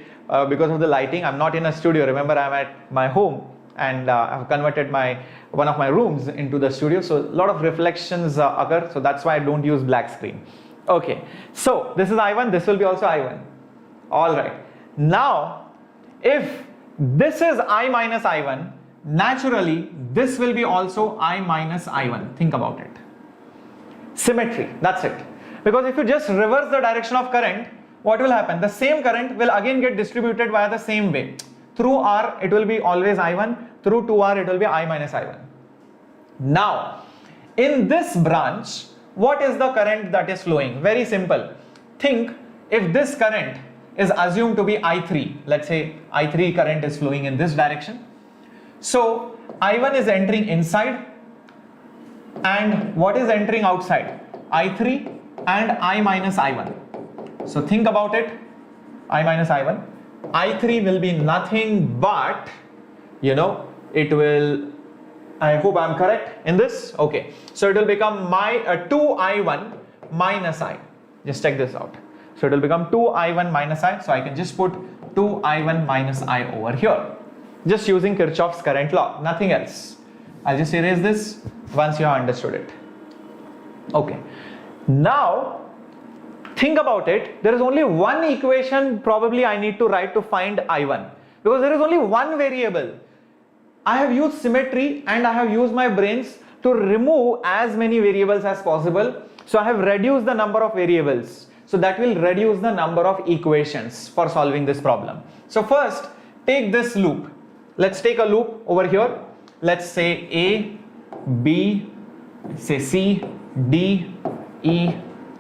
because of the lighting. I'm not in a studio. Remember, I'm at my home. And I've converted one of my rooms into the studio, so a lot of reflections occur, so that's why I don't use black screen. Okay, so this is I1, this will be also I1. Alright, now if this is I minus I1, naturally this will be also I minus I1. Think about it. Symmetry, that's it. Because if you just reverse the direction of current, what will happen? The same current will again get distributed via the same way. Through R, it will be always I1. Through 2R, it will be I minus I1. Now, in this branch, what is the current that is flowing? Very simple. Think if this current is assumed to be I3. Let's say I3 current is flowing in this direction. So, I1 is entering inside. And what is entering outside? I3 and I minus I1. So, think about it. I minus I1. I3 will be nothing but, it will, I hope I'm correct in this. Okay, so it will become 2I1 minus I. Just check this out. So it will become 2I1 minus I. So I can just put 2I1 minus I over here. Just using Kirchhoff's current law, nothing else. I'll just erase this once you have understood it. Okay, now think about it. There is only one equation probably I need to write to find I1, because there is only one variable. I have used symmetry and I have used my brains to remove as many variables as possible. So I have reduced the number of variables. So that will reduce the number of equations for solving this problem. So first, take this loop. Let's take a loop over here. Let's say A, B, say C, D, E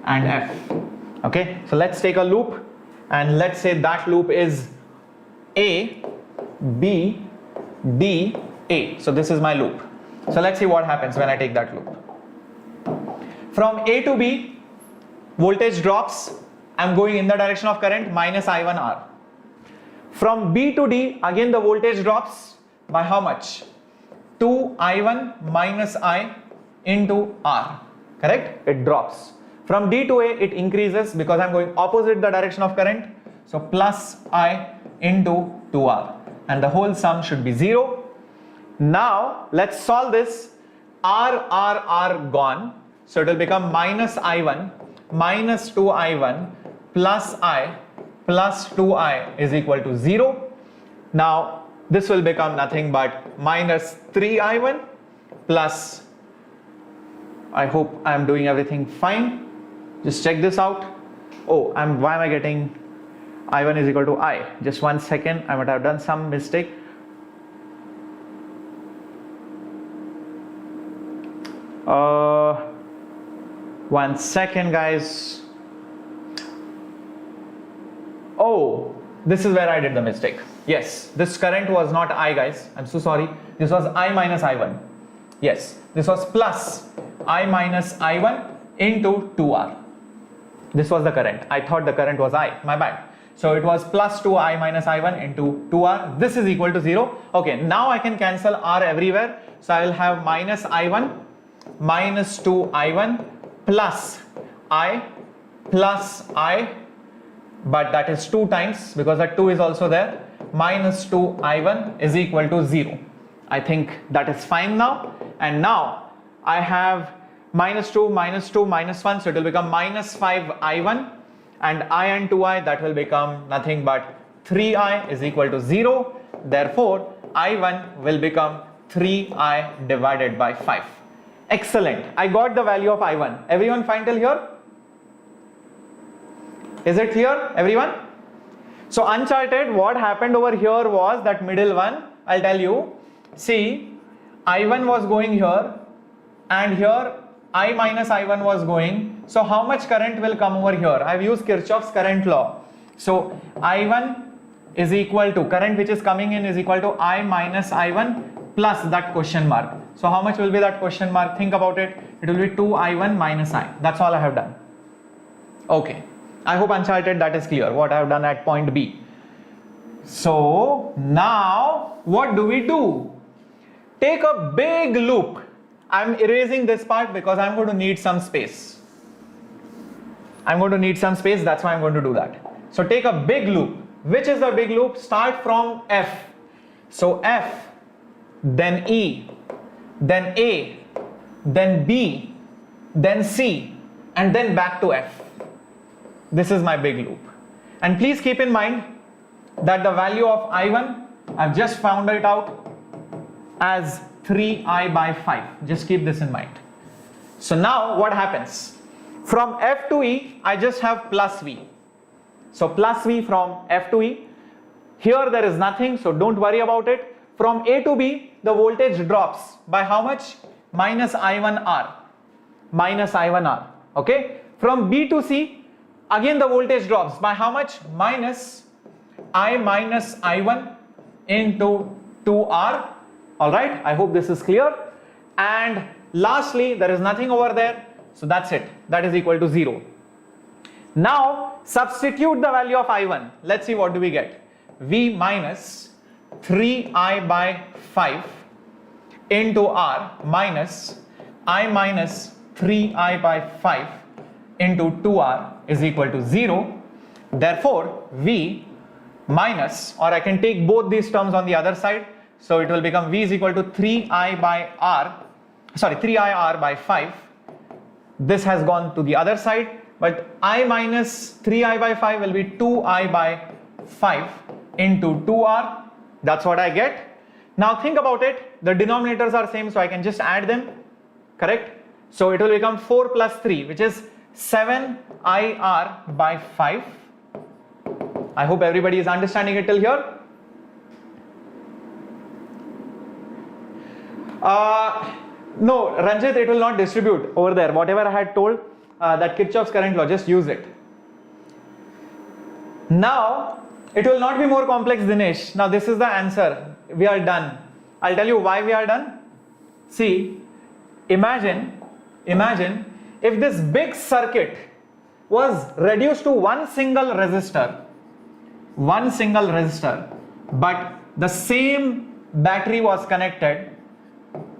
and F. Okay, so let's take a loop and let's say that loop is A, B, D, A. So this is my loop. So let's see what happens when I take that loop. From A to B, voltage drops. I'm going in the direction of current minus I1R. From B to D, again the voltage drops by how much? 2I1 minus I into R. Correct? It drops. From D to A, it increases because I'm going opposite the direction of current. So plus I into 2R. And the whole sum should be 0. Now let's solve this. R gone. So it will become minus I1 minus 2I1 plus I plus 2I is equal to 0. Now this will become nothing but minus 3I1 plus, I hope I am doing everything fine. Just check this out. Oh, why am I getting I1 is equal to I? Just 1 second, I might have done some mistake. One second, guys. Oh, this is where I did the mistake. Yes, this current was not I, guys. I'm so sorry. This was I minus I1. Yes, this was plus I minus I1 into 2R. This was the current. I thought the current was I. My bad. So it was plus 2I minus I1 into 2R. This is equal to 0. Okay, now I can cancel R everywhere. So I will have minus I1 minus 2I1 plus I, but that is 2 times because that 2 is also there, minus 2I1 is equal to 0. I think that is fine now. And now I have minus 2 minus 2 minus 1, so it will become minus 5I1, and I and 2I, that will become nothing but 3I is equal to 0. Therefore I1 will become 3I divided by 5. Excellent. I got the value of I1. Everyone fine till here? Is it clear, everyone? So uncharted, what happened over here was that middle one, I'll tell you. See, I1 was going here and here I minus I1 was going. So how much current will come over here? I've used Kirchhoff's current law. So I1 is equal to, current which is coming in is equal to I minus I1 plus that question mark. So how much will be that question mark? Think about it. It will be 2I1 minus I. That's all I have done. Okay. I hope uncharted that is clear what I have done at point B. So now what do? Take a big loop. I'm erasing this part because I'm going to need some space. That's why I'm going to do that. So take a big loop. Which is the big loop? Start from F. So F, then E, then A, then B, then C, and then back to F. This is my big loop. And please keep in mind that the value of I1, I've just found it out as 3I by 5. Just keep this in mind. So now what happens? From F to E, I just have plus V. So plus V from F to E. Here there is nothing, so don't worry about it. From A to B, the voltage drops by how much? Minus I1R. Okay. From B to C, again the voltage drops by how much? Minus I minus I1 into 2R. Alright, I hope this is clear. And lastly, there is nothing over there. So that's it. That is equal to 0. Now substitute the value of I1. Let's see what do we get. V minus 3I by 5 into R minus I minus 3I by 5 into 2R is equal to 0. Therefore, V minus, or I can take both these terms on the other side. So it will become V is equal to 3I by R, sorry, 3IR by 5. This has gone to the other side, but I minus 3I by 5 will be 2I by 5 into 2R. That's what I get. Now think about it. The denominators are same, so I can just add them. Correct? So it will become 4 plus 3, which is 7IR by 5. I hope everybody is understanding it till here. No, Ranjit, it will not distribute over there. Whatever I had told, that Kirchhoff's current law, just use it. Now, it will not be more complex, Dinesh. Now, this is the answer. We are done. I'll tell you why we are done. See, imagine if this big circuit was reduced to one single resistor, but the same battery was connected,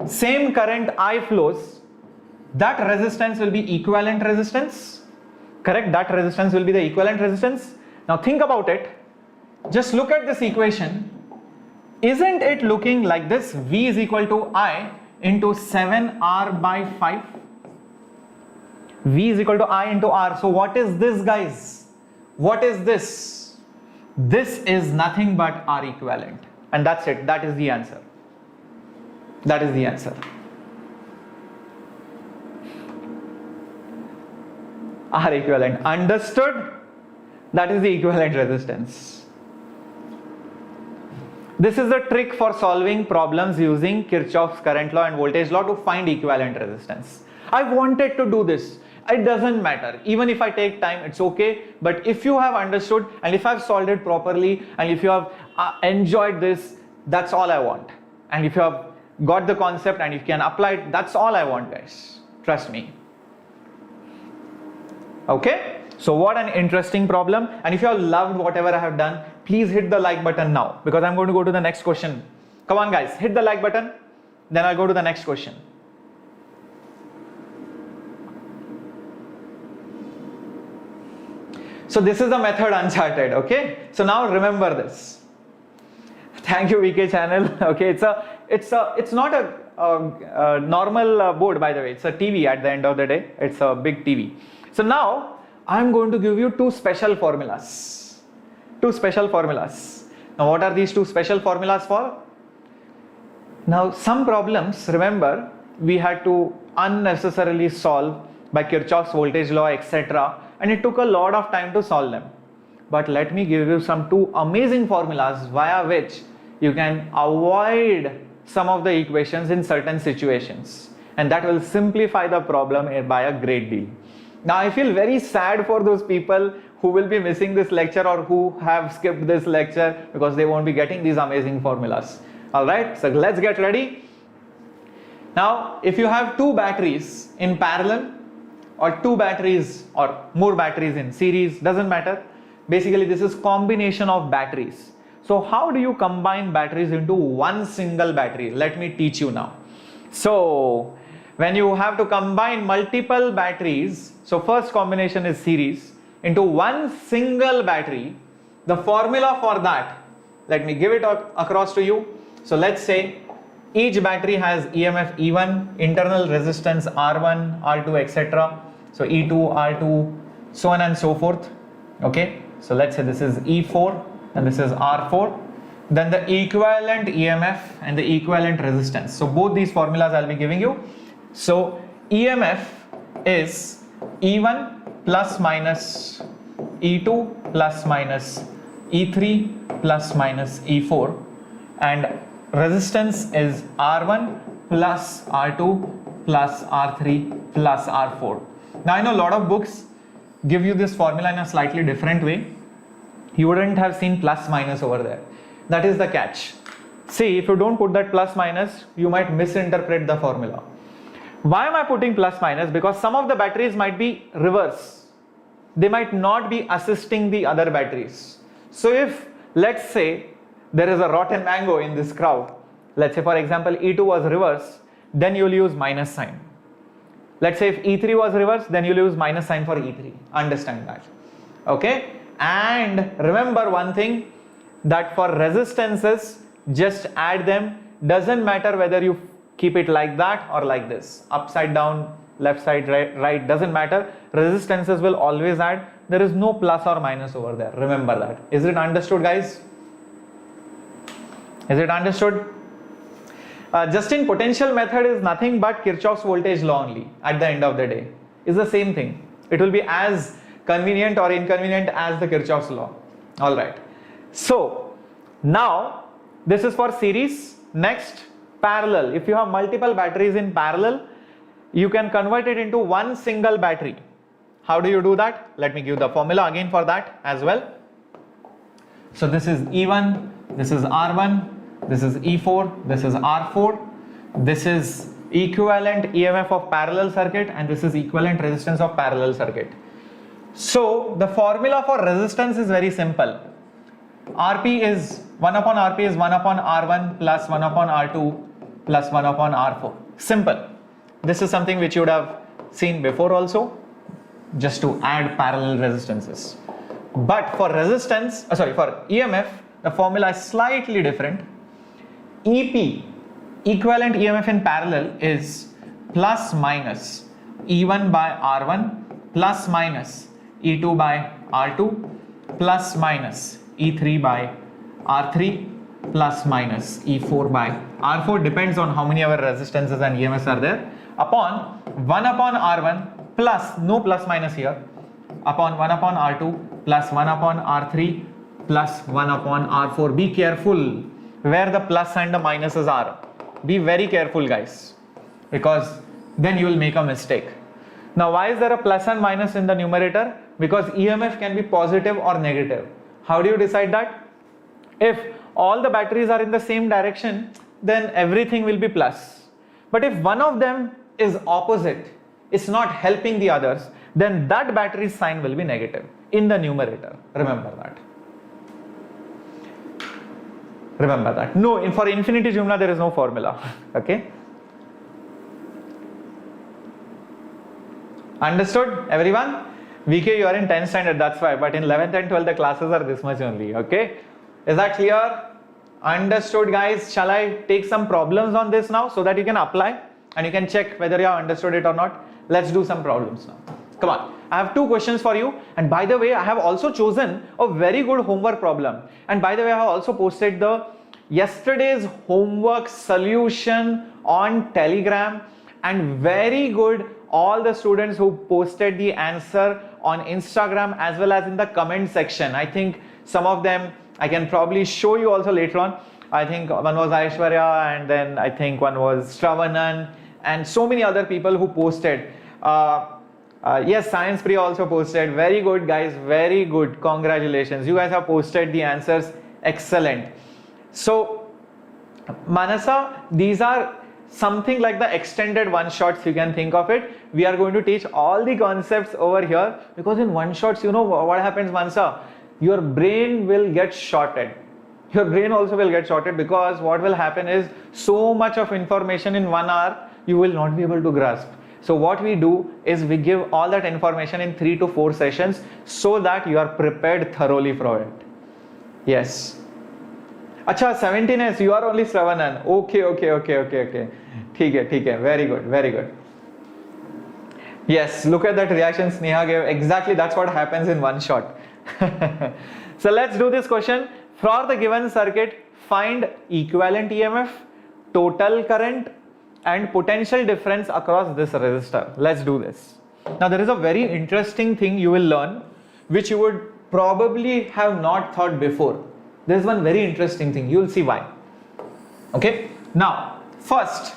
same current I flows, that resistance will be equivalent resistance. Correct? That resistance will be the equivalent resistance. Now think about it. Just look at this equation. Isn't it looking like this? V is equal to I into 7R by 5. V is equal to I into R. So what is this, guys? What is this? This is nothing but R equivalent. And that's it. That is the answer. That is the answer. R equivalent. Understood? That is the equivalent resistance. This is the trick for solving problems using Kirchhoff's current law and voltage law to find equivalent resistance. I wanted to do this. It doesn't matter. Even if I take time, it's okay. But if you have understood and if I've solved it properly and if you have enjoyed this, that's all I want. And if you have got the concept and you can apply it, that's all I want, guys. Trust me. Okay? So what an interesting problem. And if you have loved whatever I have done, please hit the like button now, because I'm going to go to the next question. Come on, guys, hit the like button. Then I'll go to the next question. So this is the method uncharted, okay? So now remember this. Thank you, VK channel. Okay, it's not a normal board, by the way. It's a TV at the end of the day. It's a big TV. So now I'm going to give you two special formulas. Two special formulas. Now what are these two special formulas for? Now some problems, remember, we had to unnecessarily solve by Kirchhoff's voltage law, etc. And it took a lot of time to solve them. But let me give you some two amazing formulas via which you can avoid some of the equations in certain situations. And that will simplify the problem by a great deal. Now I feel very sad for those people who will be missing this lecture or who have skipped this lecture because they won't be getting these amazing formulas. Alright, so let's get ready. Now if you have two batteries in parallel or two batteries or more batteries in series, doesn't matter. Basically this is combination of batteries. So how do you combine batteries into one single battery? Let me teach you now. So when you have to combine multiple batteries, so first combination is series, into one single battery, the formula for that, let me give it across to you. So let's say each battery has EMF E1, internal resistance R1, R2, etc. So E2, R2, so on and so forth. Okay, so let's say this is E4 and this is R4. Then the equivalent EMF and the equivalent resistance. So both these formulas I'll be giving you. So EMF is E1 plus minus E2 plus minus E3 plus minus E4, and resistance is R1 plus R2 plus R3 plus R4. Now I know a lot of books give you this formula in a slightly different way. You wouldn't have seen plus minus over there. That is the catch. See, if you don't put that plus minus, you might misinterpret the formula. Why am I putting plus minus? Because some of the batteries might be reverse. They might not be assisting the other batteries. So if, let's say, there is a rotten mango in this crowd, let's say for example E2 was reverse, then you will use minus sign. Let's say if E3 was reverse, then you will use minus sign for E3. Understand that. Okay? And remember one thing, that for resistances, just add them. Doesn't matter whether you keep it like that or like this, upside down, left side, right, doesn't matter. Resistances will always add. There is no plus or minus over there. Remember that. Is it understood, guys? Is it understood? Just in potential method is nothing but Kirchhoff's voltage law only at the end of the day. It's the same thing. It will be as convenient or inconvenient as the Kirchhoff's law. Alright. So now this is for series. Next, parallel. If you have multiple batteries in parallel, you can convert it into one single battery. How do you do that? Let me give the formula again for that as well. So this is E1, this is R1, this is E4, this is R4, this is equivalent EMF of parallel circuit, and this is equivalent resistance of parallel circuit. So the formula for resistance is very simple. RP is 1 upon RP is 1 upon R1 plus 1 upon R2 plus 1 upon R4. Simple. This is something which you would have seen before also, just to add parallel resistances. But for resistance, for EMF, the formula is slightly different. EP, equivalent EMF in parallel, is plus minus E1 by R1 plus minus E2 by R2 plus minus E3 by R3 plus minus E4 by R4, depends on how many of our resistances and EMFs are there, upon 1 upon R1 plus, no plus minus here, upon 1 upon R2 plus 1 upon R3 plus 1 upon R4. Be careful where the plus and the minuses are. Be very careful, guys, because then you will make a mistake. Now, why is there a plus and minus in the numerator? Because EMF can be positive or negative. How do you decide that? If all the batteries are in the same direction, then everything will be plus. But if one of them is opposite, it's not helping the others, then that battery's sign will be negative in the numerator. Remember that. Remember that. No, for infinity Jumla there is no formula. Okay? Understood, everyone? VK, you are in 10th standard, that's why. But in 11th and 12th, the classes are this much only. Okay? Is that clear? Understood, guys? Shall I take some problems on this now so that you can apply and you can check whether you have understood it or not? Let's do some problems now. Come on. I have two questions for you. And by the way, I have also chosen a very good homework problem. And by the way, I have also posted the yesterday's homework solution on Telegram. And very good, all the students who posted the answer on Instagram as well as in the comment section. I think some of them I can probably show you also later on. I think one was Aishwarya, and then I think one was Stravanan, and so many other people who posted. Yes, Science Priya also posted. Very good, guys, very good. Congratulations. You guys have posted the answers. Excellent. So, Manasa, these are something like the extended one-shots, you can think of it. We are going to teach all the concepts over here, because in one-shots, you know what happens, Manasa? Your brain will get shorted. Your brain also will get shorted, because what will happen is so much of information in 1 hour, you will not be able to grasp. So what we do is we give all that information in 3 to 4 sessions so that you are prepared thoroughly for it. Yes. Acha, 17S, you are only Stravanan. Okay. Okay. Very good. Yes, look at that reaction Sneha gave. Exactly, that's what happens in one shot. So let's do this question. For the given circuit, find equivalent EMF, total current, and potential difference across this resistor. Let's do this. Now there is a very interesting thing you will learn, which you would probably have not thought before. There is one very interesting thing. You will see why. Okay. Now, first,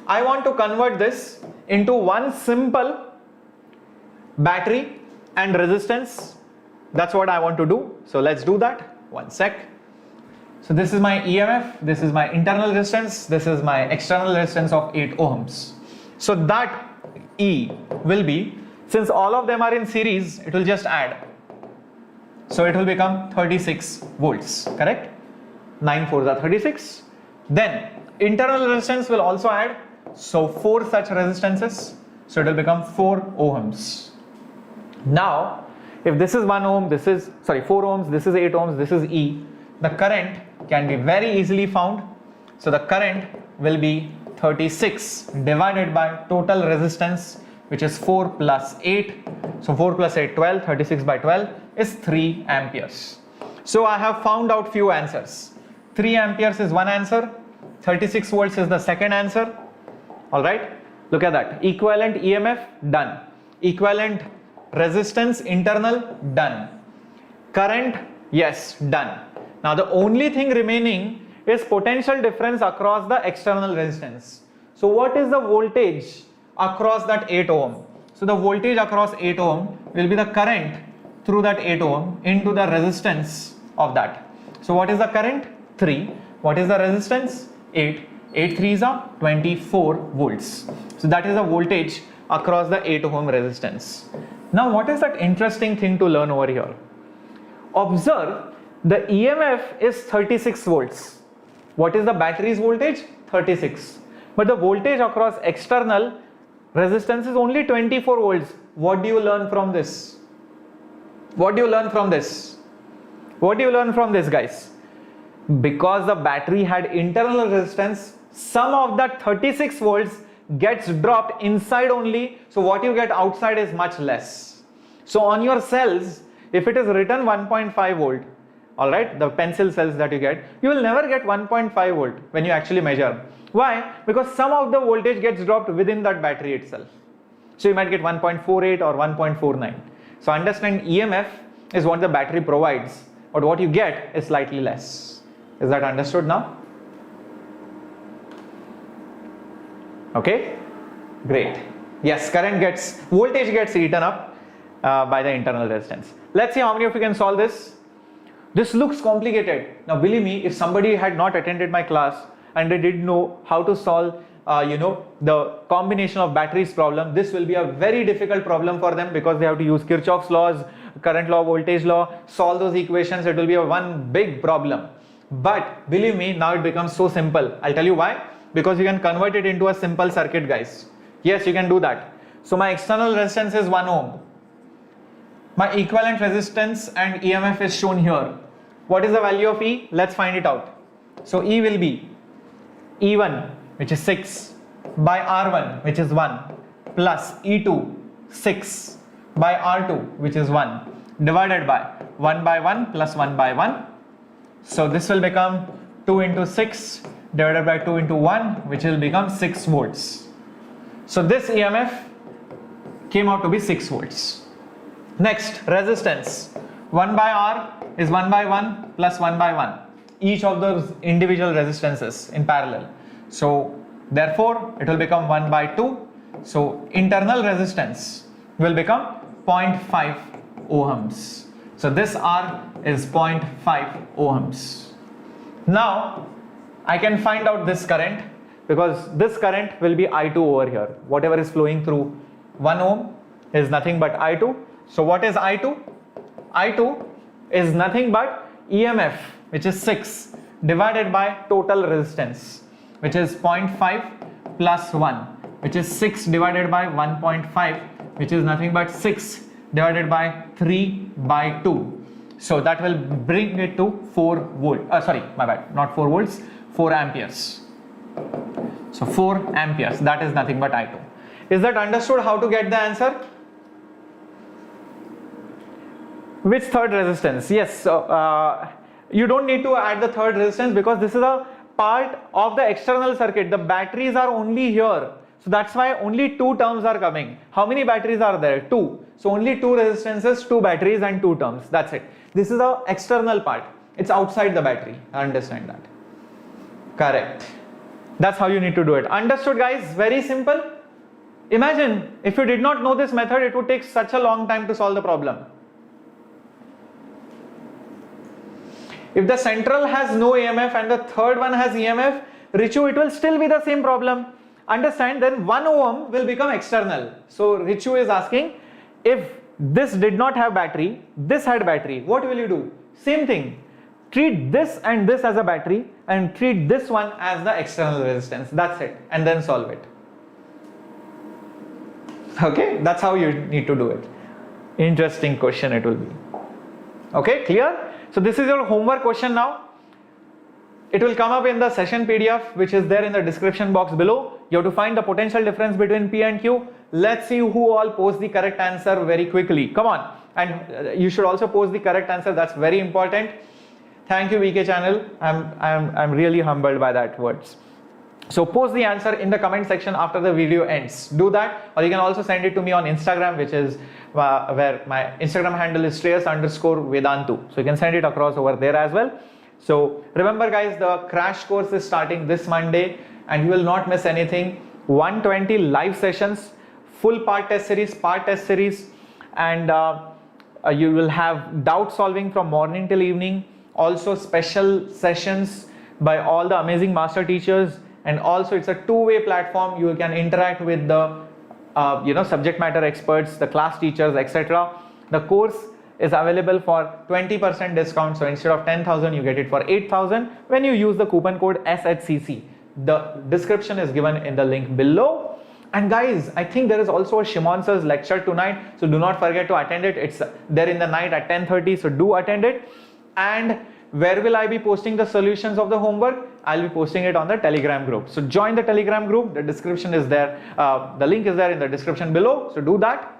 I want to convert this into one simple battery and resistance. That's what I want to do. So let's do that. One sec. So this is my EMF, this is my internal resistance, this is my external resistance of 8 ohms. So that E will be, since all of them are in series, it will just add. So it will become 36 volts, correct? 9 4s are 36. Then internal resistance will also add. So 4 such resistances. So it will become 4 ohms. Now, if this is 1 ohm, this is, 4 ohms, this is 8 ohms, this is E, the current can be very easily found. So the current will be 36 divided by total resistance, which is 4 plus 8. So 4 plus 8, 12, 36 by 12 is 3 amperes. So I have found out few answers. 3 amperes is one answer, 36 volts is the second answer. Alright, look at that. Equivalent EMF, done. Equivalent resistance, internal, done. Current, yes, done. Now the only thing remaining is potential difference across the external resistance. So what is the voltage across that 8 ohm? So the voltage across 8 ohm will be the current through that 8 ohm into the resistance of that. So what is the current? 3. What is the resistance? 8. 8 3s are 24 volts. So that is the voltage across the 8 ohm resistance. Now what is that interesting thing to learn over here? Observe the EMF is 36 volts. What is the battery's voltage? 36. But the voltage across external resistance is only 24 volts. What do you learn from this? What do you learn from this? What do you learn from this, guys? Because the battery had internal resistance, some of that 36 volts gets dropped inside only. So what you get outside is much less. So on your cells, if it is written 1.5 volt, all right, the pencil cells that you get, you will never get 1.5 volt when you actually measure. Why? Because some of the voltage gets dropped within that battery itself. So you might get 1.48 or 1.49. So understand, EMF is what the battery provides, but what you get is slightly less. Is that understood now? Okay, great. Yes, voltage gets eaten up by the internal resistance. Let's see how many of you can solve this. This looks complicated. Now believe me, if somebody had not attended my class and they didn't know how to solve the combination of batteries problem, this will be a very difficult problem for them, because they have to use Kirchhoff's laws, current law, voltage law, solve those equations. It will be one big problem. But believe me, now it becomes so simple. I'll tell you why. Because you can convert it into a simple circuit, guys. Yes, you can do that. So my external resistance is 1 ohm. My equivalent resistance and EMF is shown here. What is the value of E? Let's find it out. So E will be E1, which is 6, by R1, which is 1, plus E2, 6, by R2, which is 1, divided by 1 by 1 plus 1 by 1. So this will become 2 into 6 divided by 2 into 1, which will become 6 volts. So this EMF came out to be 6 volts. Next, resistance. 1 by R is 1 by 1 plus 1 by 1. Each of those individual resistances in parallel. So therefore, it will become 1 by 2. So internal resistance will become 0.5 ohms. So this R is 0.5 ohms. Now, I can find out this current, because this current will be I2 over here. Whatever is flowing through 1 ohm is nothing but I2. So what is I2? I2 is nothing but EMF, which is 6, divided by total resistance, which is 0.5 plus 1, which is 6 divided by 1.5, which is nothing but 6 divided by 3 by 2. So that will bring it to 4 volt. Sorry, my bad, not 4 volts, 4 amperes. So 4 amperes, that is nothing but I2. Is that understood how to get the answer? Which third resistance? Yes, you don't need to add the third resistance, because this is a part of the external circuit. The batteries are only here. So that's why only 2 terms are coming. How many batteries are there? 2. So only 2 resistances, 2 batteries and 2 terms. That's it. This is the external part. It's outside the battery. Understand that. Correct. That's how you need to do it. Understood, guys? Very simple. Imagine if you did not know this method, it would take such a long time to solve the problem. If the central has no EMF and the third one has EMF, Richu, it will still be the same problem. Understand? Then 1 ohm will become external. So Richu is asking, if this did not have battery, this had battery, what will you do? Same thing. Treat this and this as a battery and treat this one as the external resistance. That's it. And then solve it. Okay? That's how you need to do it. Interesting question it will be. Okay? Clear? So this is your homework question now. It will come up in the session PDF, which is there in the description box below. You have to find the potential difference between P and Q. Let's see who all post the correct answer very quickly. Come on. And you should also post the correct answer. That's very important. Thank you, VK channel. I'm really humbled by that words. So post the answer in the comment section after the video ends. Do that, or you can also send it to me on Instagram, which is where my Instagram handle is Shreyas_Vedantu. So you can send it across over there as well. So remember guys, the crash course is starting this Monday and you will not miss anything. 120 live sessions, full part test series, and you will have doubt solving from morning till evening. Also special sessions by all the amazing master teachers, and also it's a two-way platform. You can interact with the subject matter experts, the class teachers, etc. The course is available for 20% discount. So instead of 10,000, you get it for 8,000 when you use the coupon code SHCC. The description is given in the link below. And guys, I think there is also a Shimon Sir's lecture tonight, so do not forget to attend it. It's there in the night at 10:30, so do attend it. And where will I be posting the solutions of the homework? I'll be posting it on the Telegram group. So join the Telegram group. The description is there. The link is there in the description below. So do that.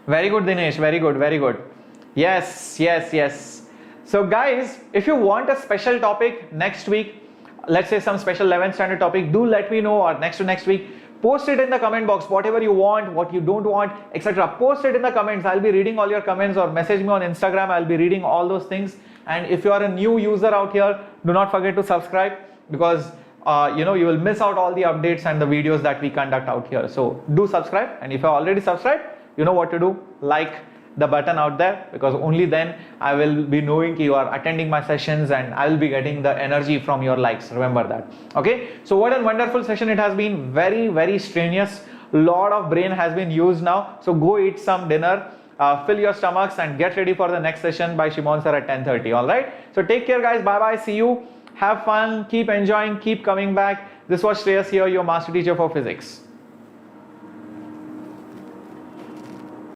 Very good, Dinesh. Very good. Very good. Yes. So guys, if you want a special topic next week, let's say some special 11th standard topic, do let me know, or next to next week. Post it in the comment box, whatever you want, what you don't want, etc. Post it in the comments. I'll be reading all your comments, or message me on Instagram. I'll be reading all those things. And if you are a new user out here, do not forget to subscribe, because you will miss out all the updates and the videos that we conduct out here. So do subscribe, and if you are already subscribed, you know what to do. Like the button out there, because only then I will be knowing you are attending my sessions and I will be getting the energy from your likes. Remember that. Okay, so what a wonderful session it has been. Very strenuous. Lot of brain has been used now. So go eat some dinner, fill your stomachs, and get ready for the next session by Shimon Sir at 10:30. All right, so take care guys. Bye bye, see you, have fun, keep enjoying, keep coming back. This was Shreyas here, your master teacher for physics.